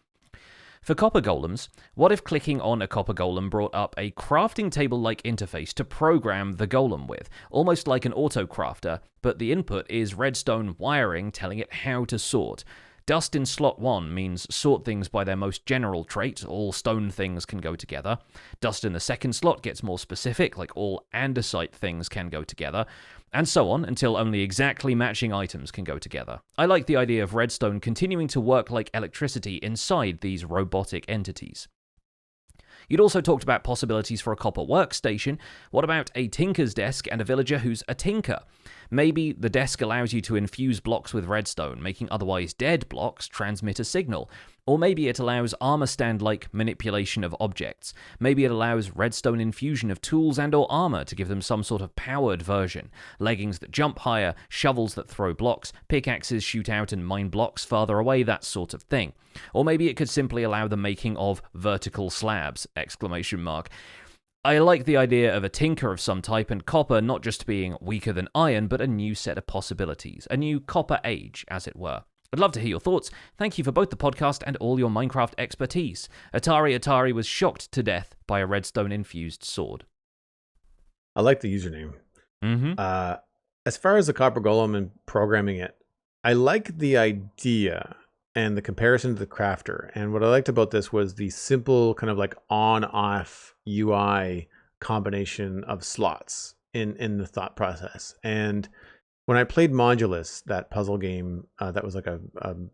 For copper golems, what if clicking on a copper golem brought up a crafting table-like interface to program the golem with, almost like an auto-crafter, but the input is redstone wiring telling it how to sort? Dust in slot 1 means sort things by their most general trait, all stone things can go together. Dust in the second slot gets more specific, like all andesite things can go together, and so on until only exactly matching items can go together. I like the idea of redstone continuing to work like electricity inside these robotic entities. You'd also talked about possibilities for a copper workstation. What about a tinker's desk and a villager who's a tinker? Maybe the desk allows you to infuse blocks with redstone, making otherwise dead blocks transmit a signal. Or maybe it allows armor stand-like manipulation of objects. Maybe it allows redstone infusion of tools and or armor to give them some sort of powered version. Leggings that jump higher, shovels that throw blocks, pickaxes shoot out and mine blocks farther away, that sort of thing. Or maybe it could simply allow the making of vertical slabs! I like the idea of a tinker of some type and copper not just being weaker than iron, but a new set of possibilities. A new copper age, as it were. I'd love to hear your thoughts. Thank you for both the podcast and all your Minecraft expertise. Atari was shocked to death by a redstone-infused sword. I like the username. Mm-hmm. As far as the copper golem and programming it, I like the idea and the comparison to the crafter. And what I liked about this was the simple kind of like on-off UI combination of slots in the thought process. And when I played Modulus, that puzzle game that was like a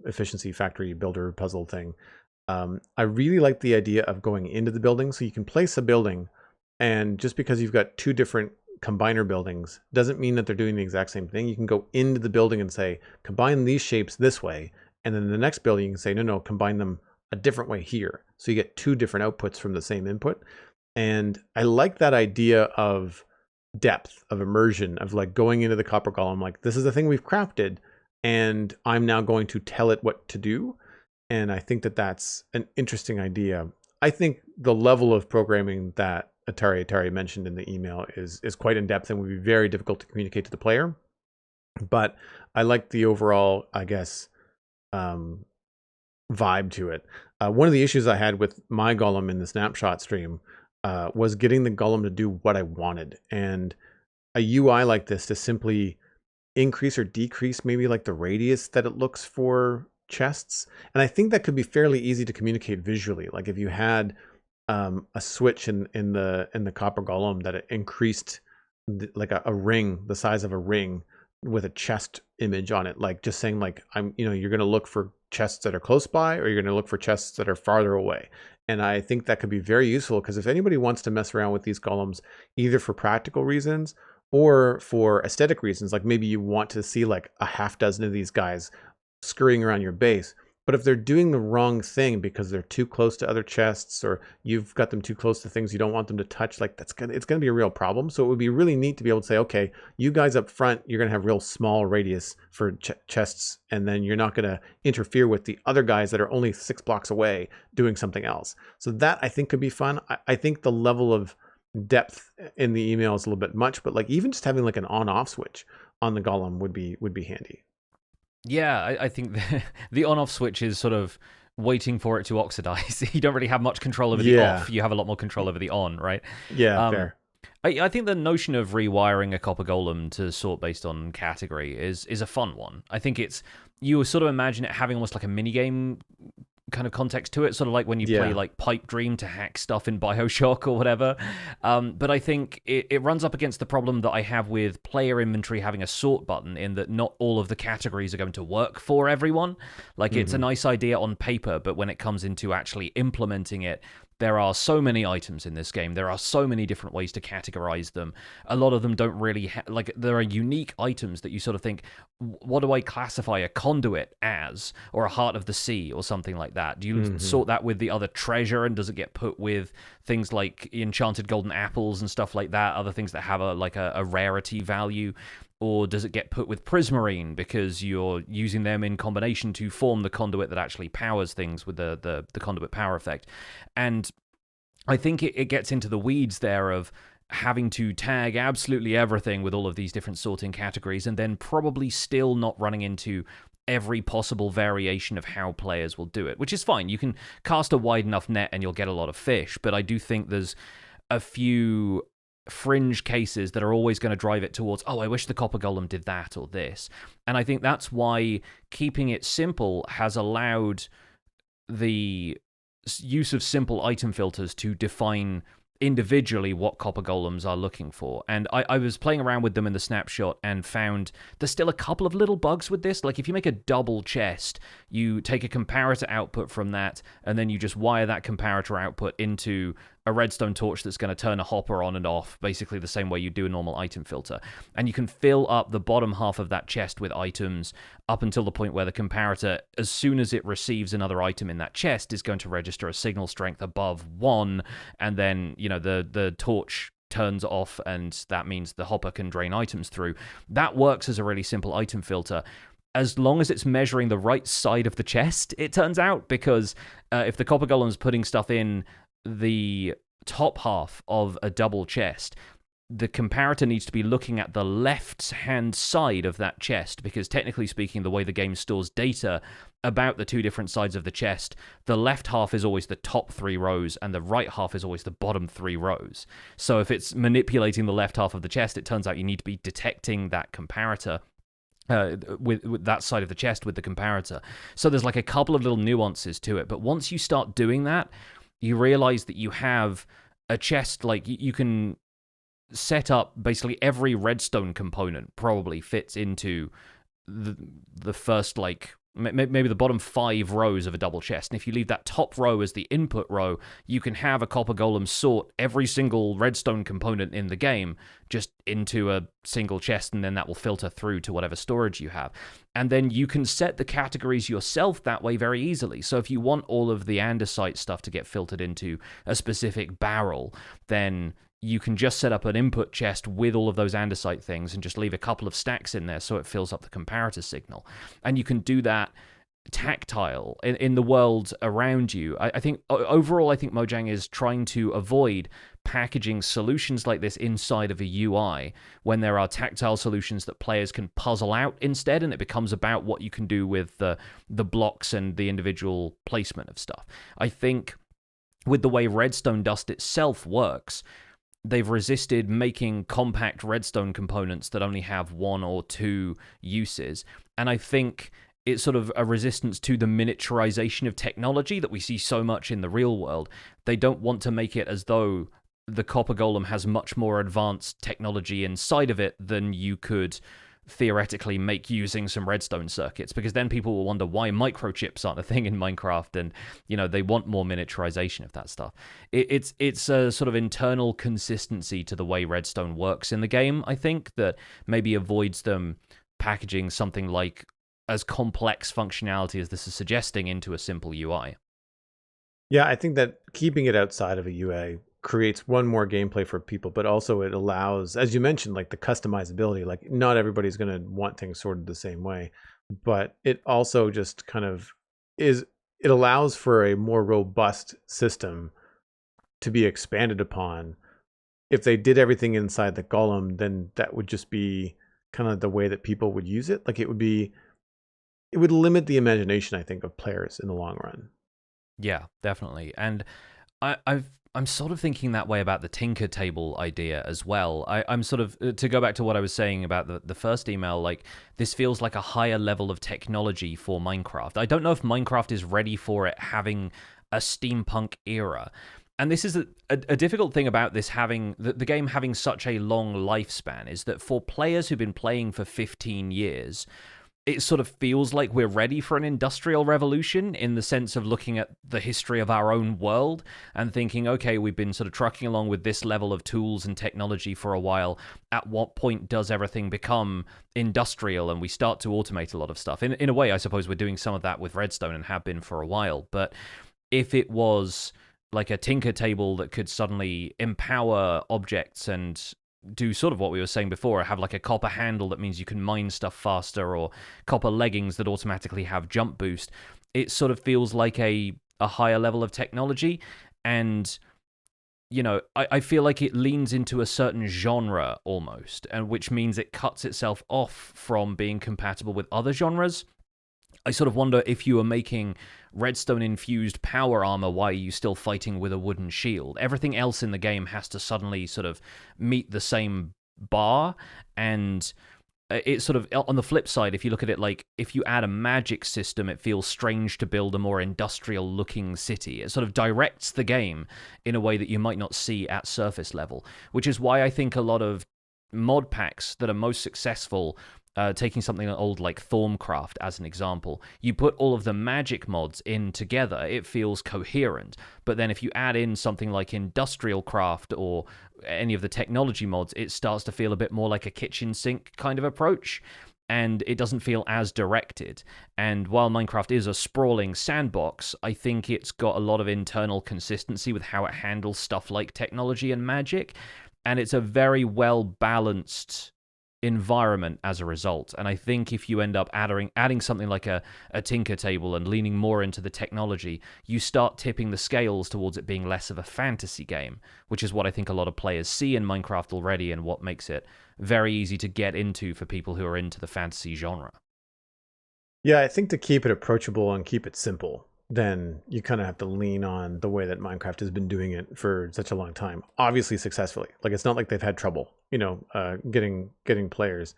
efficiency factory builder puzzle thing, I really liked the idea of going into the building. So you can place a building, and just because you've got two different combiner buildings doesn't mean that they're doing the exact same thing. You can go into the building and say, combine these shapes this way, and then the next building you can say, no, combine them a different way here. So you get two different outputs from the same input. And I like that idea of depth, of immersion, of like going into the copper golem, like this is the thing we've crafted and I'm now going to tell it what to do. And I think that that's an interesting idea. I think the level of programming that Atari mentioned in the email is quite in depth and would be very difficult to communicate to the player. But I like the overall, I guess, vibe to it. One of the issues I had with my golem in the Snapshot stream was getting the golem to do what I wanted. And a UI like this to simply increase or decrease maybe like the radius that it looks for chests. And I think that could be fairly easy to communicate visually. Like if you had a switch in the copper golem that it increased like a ring, the size of a ring with a chest image on it, like just saying like, you're going to look for chests that are close by, or you're going to look for chests that are farther away. And I think that could be very useful, because if anybody wants to mess around with these golems, either for practical reasons or for aesthetic reasons, like maybe you want to see like a half dozen of these guys scurrying around your base, but if they're doing the wrong thing because they're too close to other chests, or you've got them too close to things you don't want them to touch, like it's gonna be a real problem. So it would be really neat to be able to say, okay, you guys up front, you're gonna have real small radius for chests, and then you're not gonna interfere with the other guys that are only 6 blocks away doing something else. So that I think could be fun. I think the level of depth in the email is a little bit much, but like even just having like an on-off switch on the Golem would be handy. Yeah, I think the on-off switch is sort of waiting for it to oxidize. You don't really have much control over the Yeah. off. You have a lot more control over the on, right? Yeah, Um, fair. I think the notion of rewiring a copper golem to sort based on category is a fun one. I think it's, you sort of imagine it having almost like a mini game kind of context to it, sort of like when you play Yeah. like Pipe Dream to hack stuff in Bioshock or whatever. But I think it runs up against the problem that I have with player inventory having a sort button, in that not all of the categories are going to work for everyone. Like, it's a nice idea on paper, but when it comes into actually implementing it, there are so many items in this game. There are so many different ways to categorize them. A lot of them don't really like, there are unique items that you sort of think, what do I classify a conduit as, or a heart of the sea, or something like that? Do you sort that with the other treasure, and does it get put with things like enchanted golden apples and stuff like that, other things that have a rarity value? Or does it get put with prismarine because you're using them in combination to form the conduit that actually powers things with the conduit power effect? And I think it gets into the weeds there of having to tag absolutely everything with all of these different sorting categories, and then probably still not running into every possible variation of how players will do it, which is fine. You can cast a wide enough net and you'll get a lot of fish, but I do think there's a few fringe cases that are always going to drive it towards, oh, I wish the copper golem did that or this. And I think that's why keeping it simple has allowed the use of simple item filters to define individually what copper golems are looking for. And I was playing around with them in the snapshot and found there's still a couple of little bugs with this. Like, if you make a double chest, you take a comparator output from that, and then you just wire that comparator output into a redstone torch that's going to turn a hopper on and off, basically the same way you do a normal item filter. And you can fill up the bottom half of that chest with items up until the point where the comparator, as soon as it receives another item in that chest, is going to register a signal strength above 1, and then, the torch turns off, and that means the hopper can drain items through. That works as a really simple item filter, as long as it's measuring the right side of the chest, it turns out, because if the copper golem's putting stuff in the top half of a double chest, the comparator needs to be looking at the left-hand side of that chest, because technically speaking, the way the game stores data about the two different sides of the chest, the left half is always the top 3 rows, and the right half is always the bottom 3 rows. So if it's manipulating the left half of the chest, it turns out you need to be detecting that comparator with that side of the chest with the comparator. So there's like a couple of little nuances to it, but once you start doing that, you realize that you have a chest, like you can set up basically every redstone component probably fits into the first, like, maybe the bottom 5 rows of a double chest. And if you leave that top row as the input row, you can have a copper golem sort every single redstone component in the game just into a single chest, and then that will filter through to whatever storage you have. And then you can set the categories yourself that way very easily. So if you want all of the andesite stuff to get filtered into a specific barrel, then you can just set up an input chest with all of those andesite things and just leave a couple of stacks in there so it fills up the comparator signal. And you can do that tactile in the world around you. I think overall, I think Mojang is trying to avoid packaging solutions like this inside of a UI when there are tactile solutions that players can puzzle out instead, and it becomes about what you can do with the blocks and the individual placement of stuff. I think with the way redstone dust itself works, they've resisted making compact redstone components that only have 1 or 2 uses. And I think it's sort of a resistance to the miniaturization of technology that we see so much in the real world. They don't want to make it as though the copper golem has much more advanced technology inside of it than you could theoretically make using some redstone circuits, because then people will wonder why microchips aren't a thing in Minecraft, and they want more miniaturization of that stuff. It's a sort of internal consistency to the way redstone works in the game, I think, that maybe avoids them packaging something like as complex functionality as this is suggesting into a simple UI. Yeah, I think that keeping it outside of a UA creates one more gameplay for people, but also it allows, as you mentioned, like the customizability. Like, not everybody's going to want things sorted the same way, but it also just kind of it allows for a more robust system to be expanded upon if they did everything inside the Golem, then that would just be kind of the way that people would use it. Like it would limit the imagination, I think, of players in the long run. Yeah, definitely. And I'm sort of thinking that way about the Tinker Table idea as well. I'm sort of, to go back to what I was saying about the first email, like, this feels like a higher level of technology for Minecraft. I don't know if Minecraft is ready for it having a steampunk era. And this is a difficult thing about this having, the game having such a long lifespan, is that for players who've been playing for 15 years, it sort of feels like we're ready for an industrial revolution in the sense of looking at the history of our own world and thinking, okay, we've been sort of trucking along with this level of tools and technology for a while. At what point does everything become industrial and we start to automate a lot of stuff? In a way, I suppose we're doing some of that with Redstone and have been for a while. But if it was like a Tinker Table that could suddenly empower objects and do sort of what we were saying before, have like a copper handle that means you can mine stuff faster, or copper leggings that automatically have jump boost, it sort of feels like a higher level of technology. And, you know, I feel like it leans into a certain genre almost, and which means it cuts itself off from being compatible with other genres. I sort of wonder, if you were making redstone-infused power armor, why are you still fighting with a wooden shield? Everything else in the game has to suddenly sort of meet the same bar, and it's sort of, on the flip side, if you look at it like, if you add a magic system, it feels strange to build a more industrial-looking city. It sort of directs the game in a way that you might not see at surface level, which is why I think a lot of mod packs that are most successful, taking something old like Thorncraft as an example, you put all of the magic mods in together, it feels coherent. But then if you add in something like Industrial Craft or any of the technology mods, it starts to feel a bit more like a kitchen sink kind of approach, and it doesn't feel as directed. And while Minecraft is a sprawling sandbox, I think it's got a lot of internal consistency with how it handles stuff like technology and magic, and it's a very well-balanced environment as a result. And I think if you end up adding something like a Tinker Table and leaning more into the technology, you start tipping the scales towards it being less of a fantasy game, which is what I think a lot of players see in Minecraft already, and what makes it very easy to get into for people who are into the fantasy genre. Yeah, I think to keep it approachable and keep it simple, then you kind of have to lean on the way that Minecraft has been doing it for such a long time, obviously successfully. Like, it's not like they've had trouble, getting players.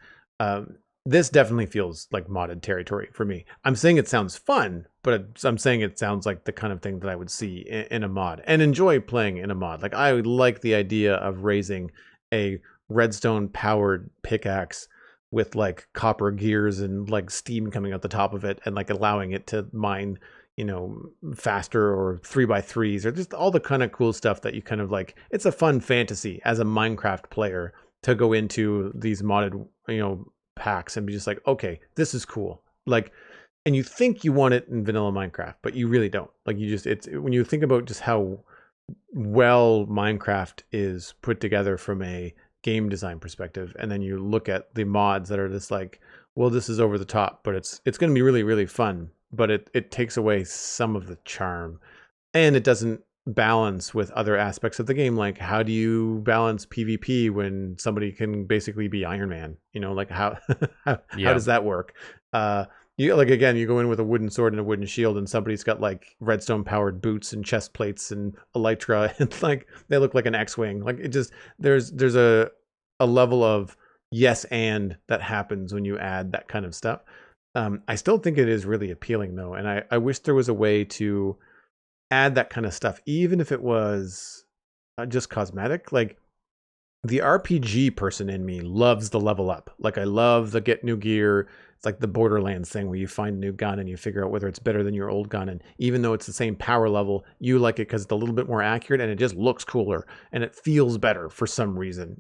This definitely feels like modded territory for me. I'm saying it sounds fun, but I'm saying it sounds like the kind of thing that I would see in a mod and enjoy playing in a mod. Like, I would like the idea of raising a redstone powered pickaxe with like copper gears and like steam coming out the top of it, and like allowing it to mine faster, or 3x3s, or just all the kind of cool stuff that you kind of like. It's a fun fantasy as a Minecraft player to go into these modded, packs and be just like, okay, this is cool. Like, and you think you want it in vanilla Minecraft, but you really don't. Like, it's when you think about just how well Minecraft is put together from a game design perspective, and then you look at the mods that are just like, well, this is over the top, but it's going to be really, really fun. But it takes away some of the charm, and it doesn't balance with other aspects of the game. Like, how do you balance PvP when somebody can basically be Iron Man? Like, how how does that work? You like, again, you go in with a wooden sword and a wooden shield, and somebody's got like redstone powered boots and chest plates and elytra, and like they look like an X-wing. Like, it just, there's a level of yes and that happens when you add that kind of stuff. I still think it is really appealing, though, and I wish there was a way to add that kind of stuff, even if it was just cosmetic. Like, the RPG person in me loves the level up. Like, I love the get new gear. It's like the Borderlands thing where you find a new gun and you figure out whether it's better than your old gun. And even though it's the same power level, you like it because it's a little bit more accurate and it just looks cooler and it feels better for some reason.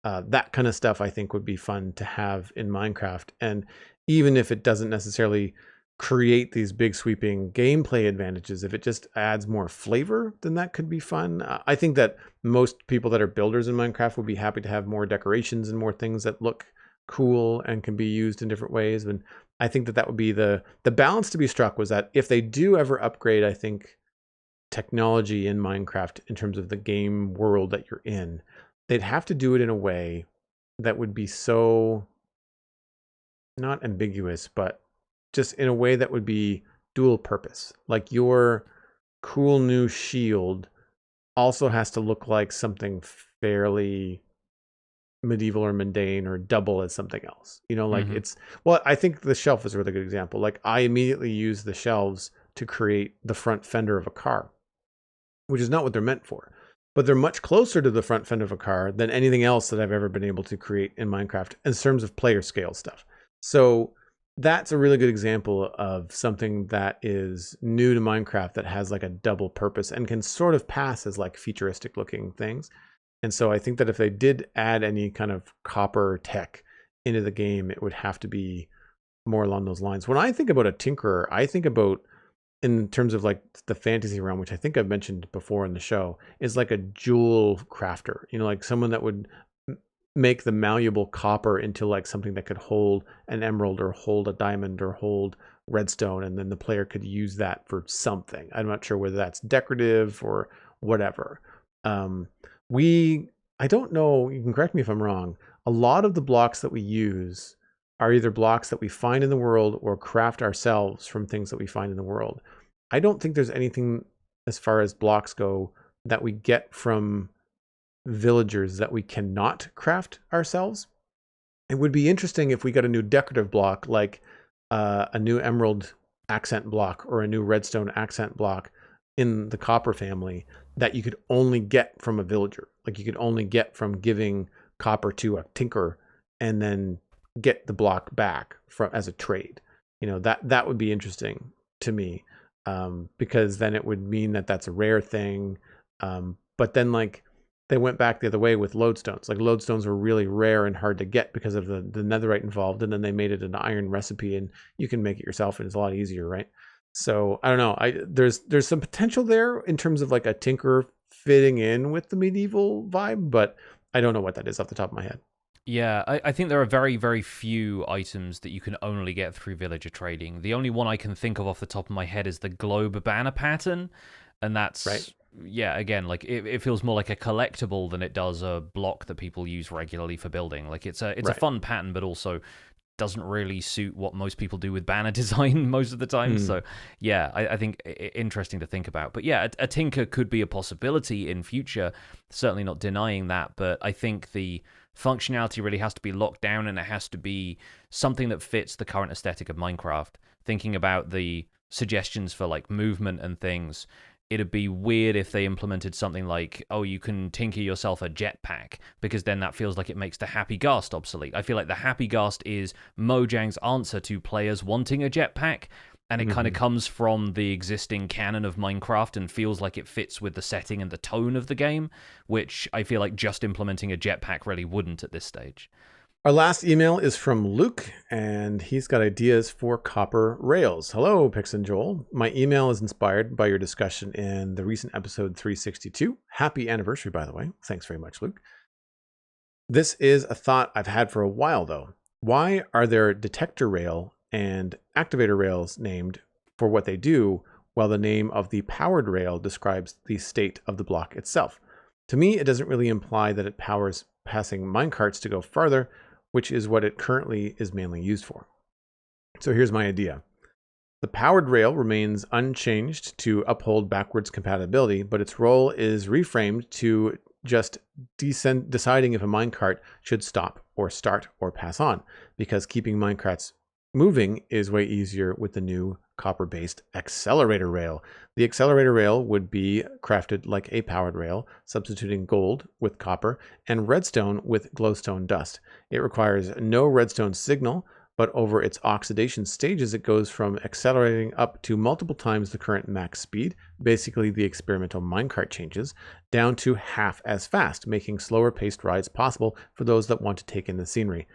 That kind of stuff I think would be fun to have in Minecraft. And even if it doesn't necessarily create these big sweeping gameplay advantages, if it just adds more flavor, then that could be fun. I think that most people that are builders in Minecraft would be happy to have more decorations and more things that look cool and can be used in different ways. And I think that would be the balance to be struck, was that if they do ever upgrade, I think, technology in Minecraft in terms of the game world that you're in, they'd have to do it in a way that would be so not ambiguous, but just in a way that would be dual purpose. Like your cool new shield also has to look like something fairly medieval or mundane or double as something else. Like well, I think the shelf is a really good example. Like I immediately use the shelves to create the front fender of a car, which is not what they're meant for. But they're much closer to the front fender of a car than anything else that I've ever been able to create in Minecraft in terms of player scale stuff. So that's a really good example of something that is new to Minecraft that has like a double purpose and can sort of pass as like futuristic looking things. And so I think that if they did add any kind of copper tech into the game, it would have to be more along those lines. When I think about a tinkerer, I think about, in terms of like the fantasy realm, which I think I've mentioned before in the show, is like a jewel crafter, like someone that would make the malleable copper into like something that could hold an emerald or hold a diamond or hold redstone. And then the player could use that for something. I'm not sure whether that's decorative or whatever. I don't know, you can correct me if I'm wrong. A lot of the blocks that we use are either blocks that we find in the world or craft ourselves from things that we find in the world. I don't think there's anything as far as blocks go that we get from villagers that we cannot craft ourselves. It would be interesting if we got a new decorative block, like a new emerald accent block or a new redstone accent block in the copper family that you could only get from a villager. Like you could only get from giving copper to a tinker and then get the block back as a trade. That would be interesting to me, because then it would mean that that's a rare thing. But then like they went back the other way with lodestones. Like lodestones were really rare and hard to get because of the netherite involved, and then they made it an iron recipe, and you can make it yourself, and it's a lot easier, right? So I don't know. There's some potential there in terms of like a tinker fitting in with the medieval vibe, but I don't know what that is off the top of my head. Yeah, I think there are very, very few items that you can only get through villager trading. The only one I can think of off the top of my head is the globe banner pattern, and that's right. Yeah, again, like it feels more like a collectible than it does a block that people use regularly for building. Like it's a fun pattern, but also doesn't really suit what most people do with banner design most of the time. So yeah, I think interesting to think about. But yeah, a tinker could be a possibility in future. Certainly not denying that, but I think the functionality really has to be locked down, and it has to be something that fits the current aesthetic of Minecraft. Thinking about the suggestions for like movement and things, it'd be weird if they implemented something like, oh, you can tinker yourself a jetpack, because then that feels like it makes the Happy Ghast obsolete. I feel like the Happy Ghast is Mojang's answer to players wanting a jetpack, and it kind of comes from the existing canon of Minecraft and feels like it fits with the setting and the tone of the game, which I feel like just implementing a jetpack really wouldn't at this stage. Our last email is from Luke, and he's got ideas for copper rails. Hello, Pix and Joel. My email is inspired by your discussion in the recent episode 362. Happy anniversary, by the way. Thanks very much, Luke. This is a thought I've had for a while, though. Why are there detector rail and activator rails named for what they do, while the name of the powered rail describes the state of the block itself? To me, it doesn't really imply that it powers passing minecarts to go farther, which is what it currently is mainly used for. So here's my idea. The powered rail remains unchanged to uphold backwards compatibility, but its role is reframed to just deciding if a minecart should stop or start or pass on, because keeping minecarts moving is way easier with the new copper-based accelerator rail. The accelerator rail would be crafted like a powered rail, substituting gold with copper and redstone with glowstone dust. It requires no redstone signal, but over its oxidation stages, it goes from accelerating up to multiple times the current max speed, basically the experimental minecart changes, down to half as fast, making slower paced rides possible for those that want to take in the scenery.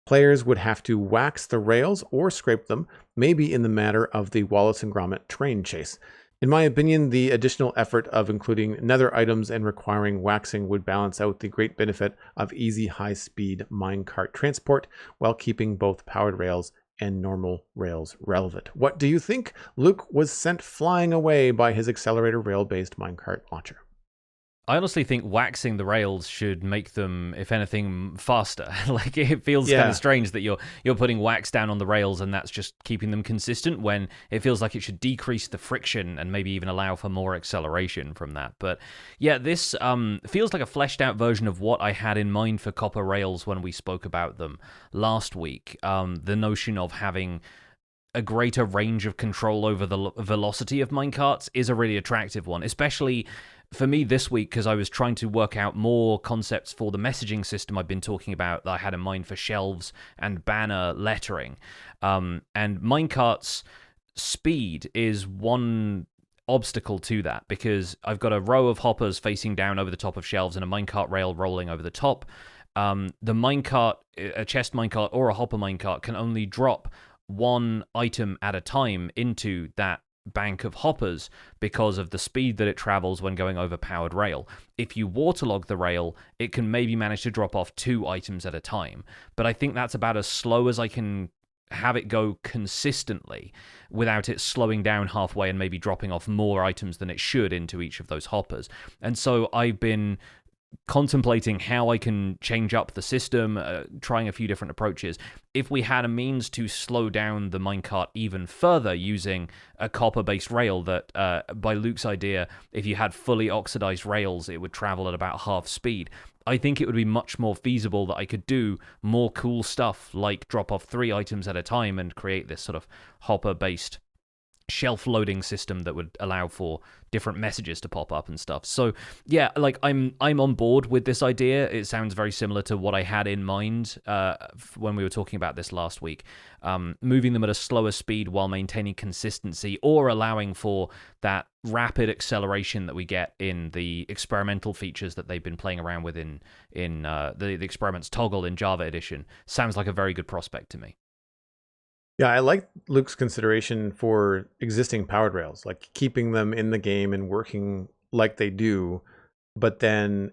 Players would have to wax the rails or scrape them, maybe in the manner of the Wallace and Gromit train chase. In my opinion, the additional effort of including nether items and requiring waxing would balance out the great benefit of easy high-speed minecart transport while keeping both powered rails and normal rails relevant. What do you think? Luke was sent flying away by his accelerator rail-based minecart launcher. I honestly think waxing the rails should make them, if anything, faster. Like it feels kind Yeah. of strange that you're putting wax down on the rails and that's just keeping them consistent when it feels like it should decrease the friction and maybe even allow for more acceleration from that. But yeah, this feels like a fleshed out version of what I had in mind for copper rails when we spoke about them last week. The notion of having a greater range of control over the velocity of minecarts is a really attractive one, especially for me this week, because I was trying to work out more concepts for the messaging system I've been talking about that I had in mind for shelves and banner lettering. And minecarts speed is one obstacle to that, because I've got a row of hoppers facing down over the top of shelves and a minecart rail rolling over the top. The minecart, a chest minecart or a hopper minecart, can only drop one item at a time into that bank of hoppers because of the speed that it travels when going over powered rail. If you waterlog the rail, it can maybe manage to drop off 2 items at a time, but I think that's about as slow as I can have it go consistently without it slowing down halfway and maybe dropping off more items than it should into each of those hoppers. And so I've been contemplating how I can change up the system, trying a few different approaches. If we had a means to slow down the minecart even further using a copper-based rail that, by Luke's idea, if you had fully oxidized rails, it would travel at about half speed. I think it would be much more feasible that I could do more cool stuff like drop off 3 items at a time and create this sort of hopper-based shelf loading system that would allow for different messages to pop up and stuff. So yeah, like I'm on board with this idea. It sounds very similar to what I had in mind when we were talking about this last week. Moving them at a slower speed while maintaining consistency, or allowing for that rapid acceleration that we get in the experimental features that they've been playing around with in the experiments toggle in Java Edition, sounds like a very good prospect to me. Yeah, I like Luke's consideration for existing powered rails, like keeping them in the game and working like they do, but then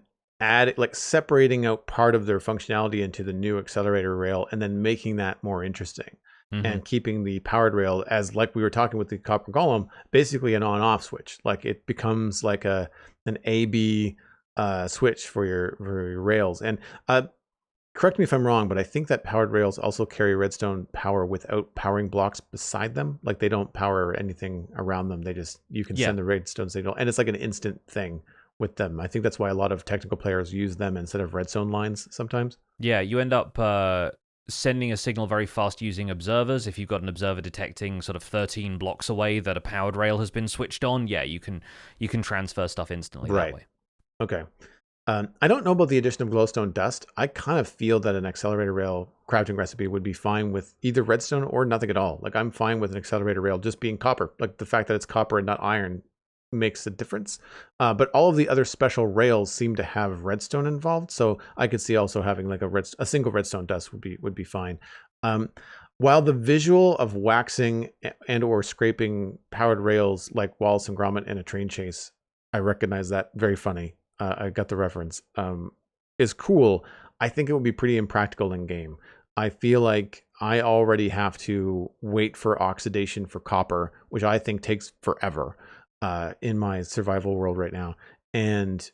separating out part of their functionality into the new accelerator rail and then making that more interesting. Mm-hmm. And keeping the powered rail as, like we were talking with the copper golem, basically an on-off switch. Like it becomes like an A/B switch for your rails. And correct me if I'm wrong, but I think that powered rails also carry redstone power without powering blocks beside them. Like they don't power anything around them. You can send the redstone signal, and it's like an instant thing with them. I think that's why a lot of technical players use them instead of redstone lines sometimes. Yeah, you end up sending a signal very fast using observers. If you've got an observer detecting sort of 13 blocks away that a powered rail has been switched on, yeah, you can transfer stuff instantly that way. Okay. I don't know about the addition of glowstone dust. I kind of feel that an accelerator rail crafting recipe would be fine with either redstone or nothing at all. Like I'm fine with an accelerator rail just being copper. Like the fact that it's copper and not iron makes a difference. But all of the other special rails seem to have redstone involved, so I could see also having like a single redstone dust would be fine. While the visual of waxing and or scraping powered rails like Wallace and Gromit in a train chase, I recognize that, very funny. I got the reference, is cool. I think it would be pretty impractical in game. I feel like I already have to wait for oxidation for copper, which I think takes forever in my survival world right now. And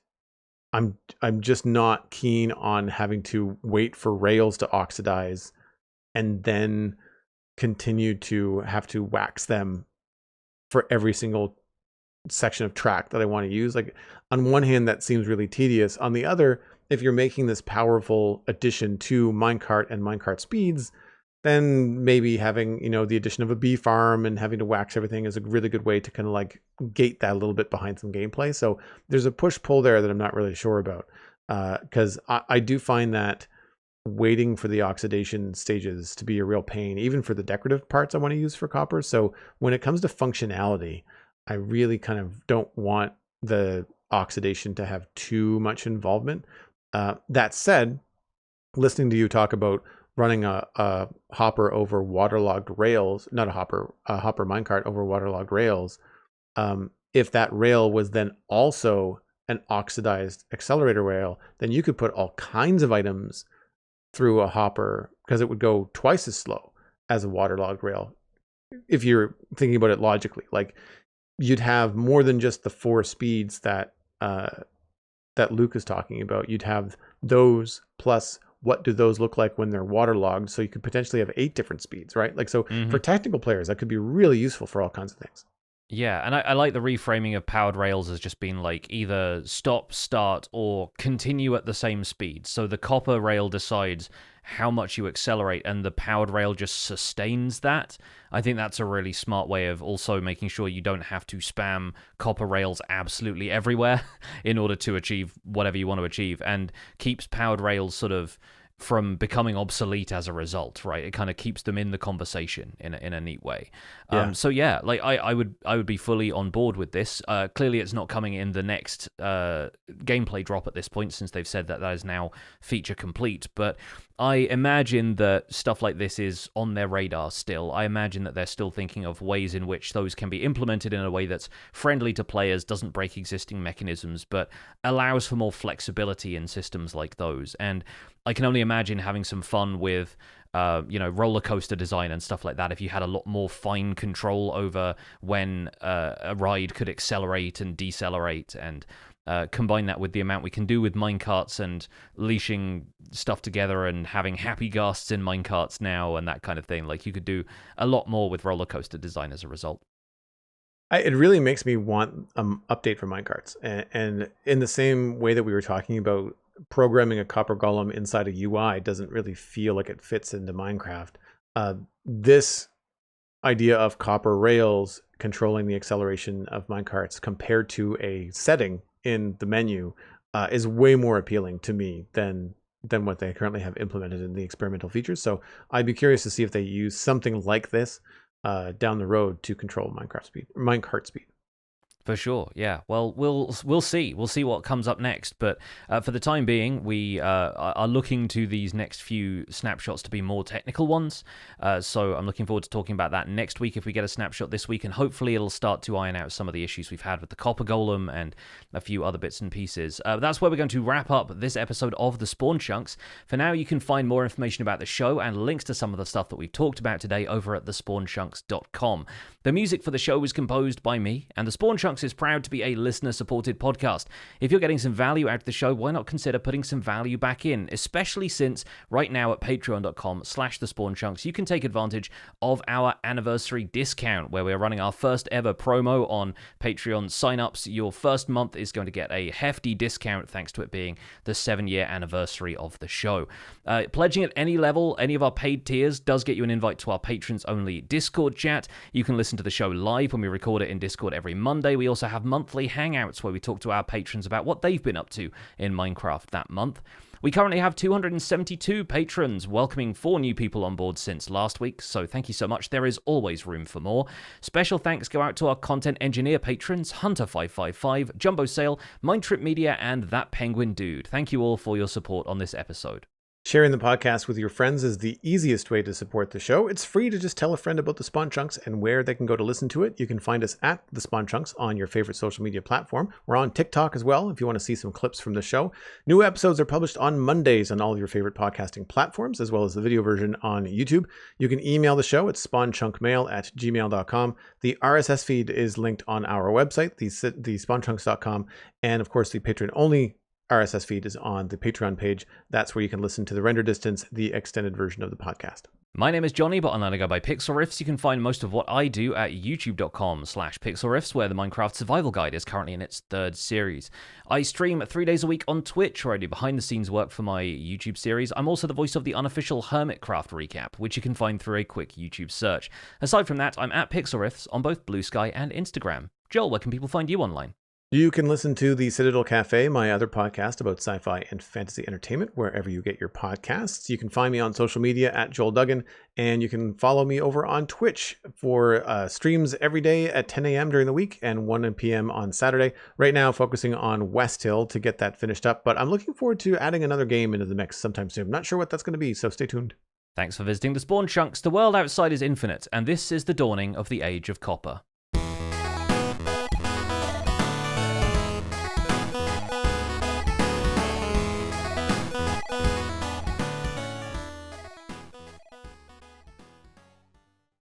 I'm just not keen on having to wait for rails to oxidize and then continue to have to wax them for every single section of track that I want to use. Like on one hand, that seems really tedious. On the other, if you're making this powerful addition to minecart and minecart speeds, then maybe having, the addition of a bee farm and having to wax everything is a really good way to kind of like gate that a little bit behind some gameplay. So there's a push-pull there that I'm not really sure about, because I do find that waiting for the oxidation stages to be a real pain, even for the decorative parts I want to use for copper. So when it comes to functionality, I really kind of don't want the oxidation to have too much involvement. That said, listening to you talk about running a hopper over waterlogged rails, not a hopper minecart over waterlogged rails, if that rail was then also an oxidized accelerator rail, then you could put all kinds of items through a hopper because it would go twice as slow as a waterlogged rail. If you're thinking about it logically, like you'd have more than just the 4 speeds that that Luke is talking about. You'd have those plus what do those look like when they're waterlogged? So you could potentially have 8 different speeds, right? Like, so for technical players, that could be really useful for all kinds of things. Yeah, and I like the reframing of powered rails as just being like either stop, start, or continue at the same speed. So the copper rail decides how much you accelerate, and the powered rail just sustains that. I think that's a really smart way of also making sure you don't have to spam copper rails absolutely everywhere in order to achieve whatever you want to achieve, and keeps powered rails sort of from becoming obsolete as a result, right? It kind of keeps them in the conversation in a neat way. So yeah, like I would be fully on board with this. Clearly, it's not coming in the next gameplay drop at this point, since they've said that is now feature complete. But I imagine that stuff like this is on their radar still. I imagine that they're still thinking of ways in which those can be implemented in a way that's friendly to players, doesn't break existing mechanisms, but allows for more flexibility in systems like those. And I can only imagine having some fun with, roller coaster design and stuff like that if you had a lot more fine control over when a ride could accelerate and decelerate, and combine that with the amount we can do with minecarts and leashing stuff together and having happy ghasts in minecarts now and that kind of thing. Like, you could do a lot more with roller coaster design as a result. It really makes me want an update for minecarts. And in the same way that we were talking about programming a copper golem inside a UI doesn't really feel like it fits into Minecraft. This idea of copper rails controlling the acceleration of minecarts compared to a setting in the menu is way more appealing to me than what they currently have implemented in the experimental features. So I'd be curious to see if they use something like this down the road to control minecart speed. For sure, yeah. Well, we'll see. We'll see what comes up next. But for the time being, we are looking to these next few snapshots to be more technical ones. So I'm looking forward to talking about that next week if we get a snapshot this week, and hopefully it'll start to iron out some of the issues we've had with the copper golem and a few other bits and pieces. That's where we're going to wrap up this episode of the Spawn Chunks. For now, you can find more information about the show and links to some of the stuff that we've talked about today over at thespawnchunks.com. The music for the show was composed by me, and the Spawn Chunks is proud to be a listener-supported podcast. If you're getting some value out of the show, why not consider putting some value back in, especially since right now at patreon.com/thespawnchunks, you can take advantage of our anniversary discount, where we're running our first ever promo on Patreon signups. Your first month is going to get a hefty discount, thanks to it being the 7-year anniversary of the show. Pledging at any level, any of our paid tiers, does get you an invite to our patrons-only Discord chat. You can listen to the show live when we record it in Discord every Monday. We also have monthly hangouts where we talk to our patrons about what they've been up to in Minecraft that month. We currently have 272 patrons, welcoming 4 new people on board since last week, so thank you so much. There is always room for more. Special thanks go out to our content engineer patrons, Hunter555, Jumbo Sale, Mindtrip Media, and That Penguin Dude. Thank you all for your support on this episode. Sharing the podcast with your friends is the easiest way to support the show. It's free to just tell a friend about the Spawn Chunks and where they can go to listen to it. You can find us at the Spawn Chunks on your favorite social media platform. We're on TikTok as well if you want to see some clips from the show. New episodes are published on Mondays on all of your favorite podcasting platforms, as well as the video version on YouTube. You can email the show at spawnchunkmail@gmail.com. The RSS feed is linked on our website, the spawnchunks.com, and of course the Patreon-only RSS feed is on the Patreon page. That's where you can listen to the render distance, the extended version of the podcast. My name is Johnny, but online I go by Pixel Riffs. You can find most of what I do at youtube.com/pixelriffs, where the Minecraft Survival Guide is currently in its 3rd series. I stream 3 days a week on Twitch, where I do behind-the-scenes work for my YouTube series. I'm also the voice of the unofficial Hermitcraft recap, which you can find through a quick YouTube search. Aside from that, I'm at Pixel Riffs on both Blue Sky and Instagram. Joel, where can people find you online? You can listen to the Citadel Cafe, my other podcast about sci-fi and fantasy entertainment, wherever you get your podcasts. You can find me on social media at Joel Duggan, and you can follow me over on Twitch for streams every day at 10 a.m. during the week and 1 p.m. on Saturday. Right now, focusing on West Hill to get that finished up, but I'm looking forward to adding another game into the mix sometime soon. I'm not sure what that's going to be, so stay tuned. Thanks for visiting the Spawn Chunks. The world outside is infinite, and this is the dawning of the Age of Copper.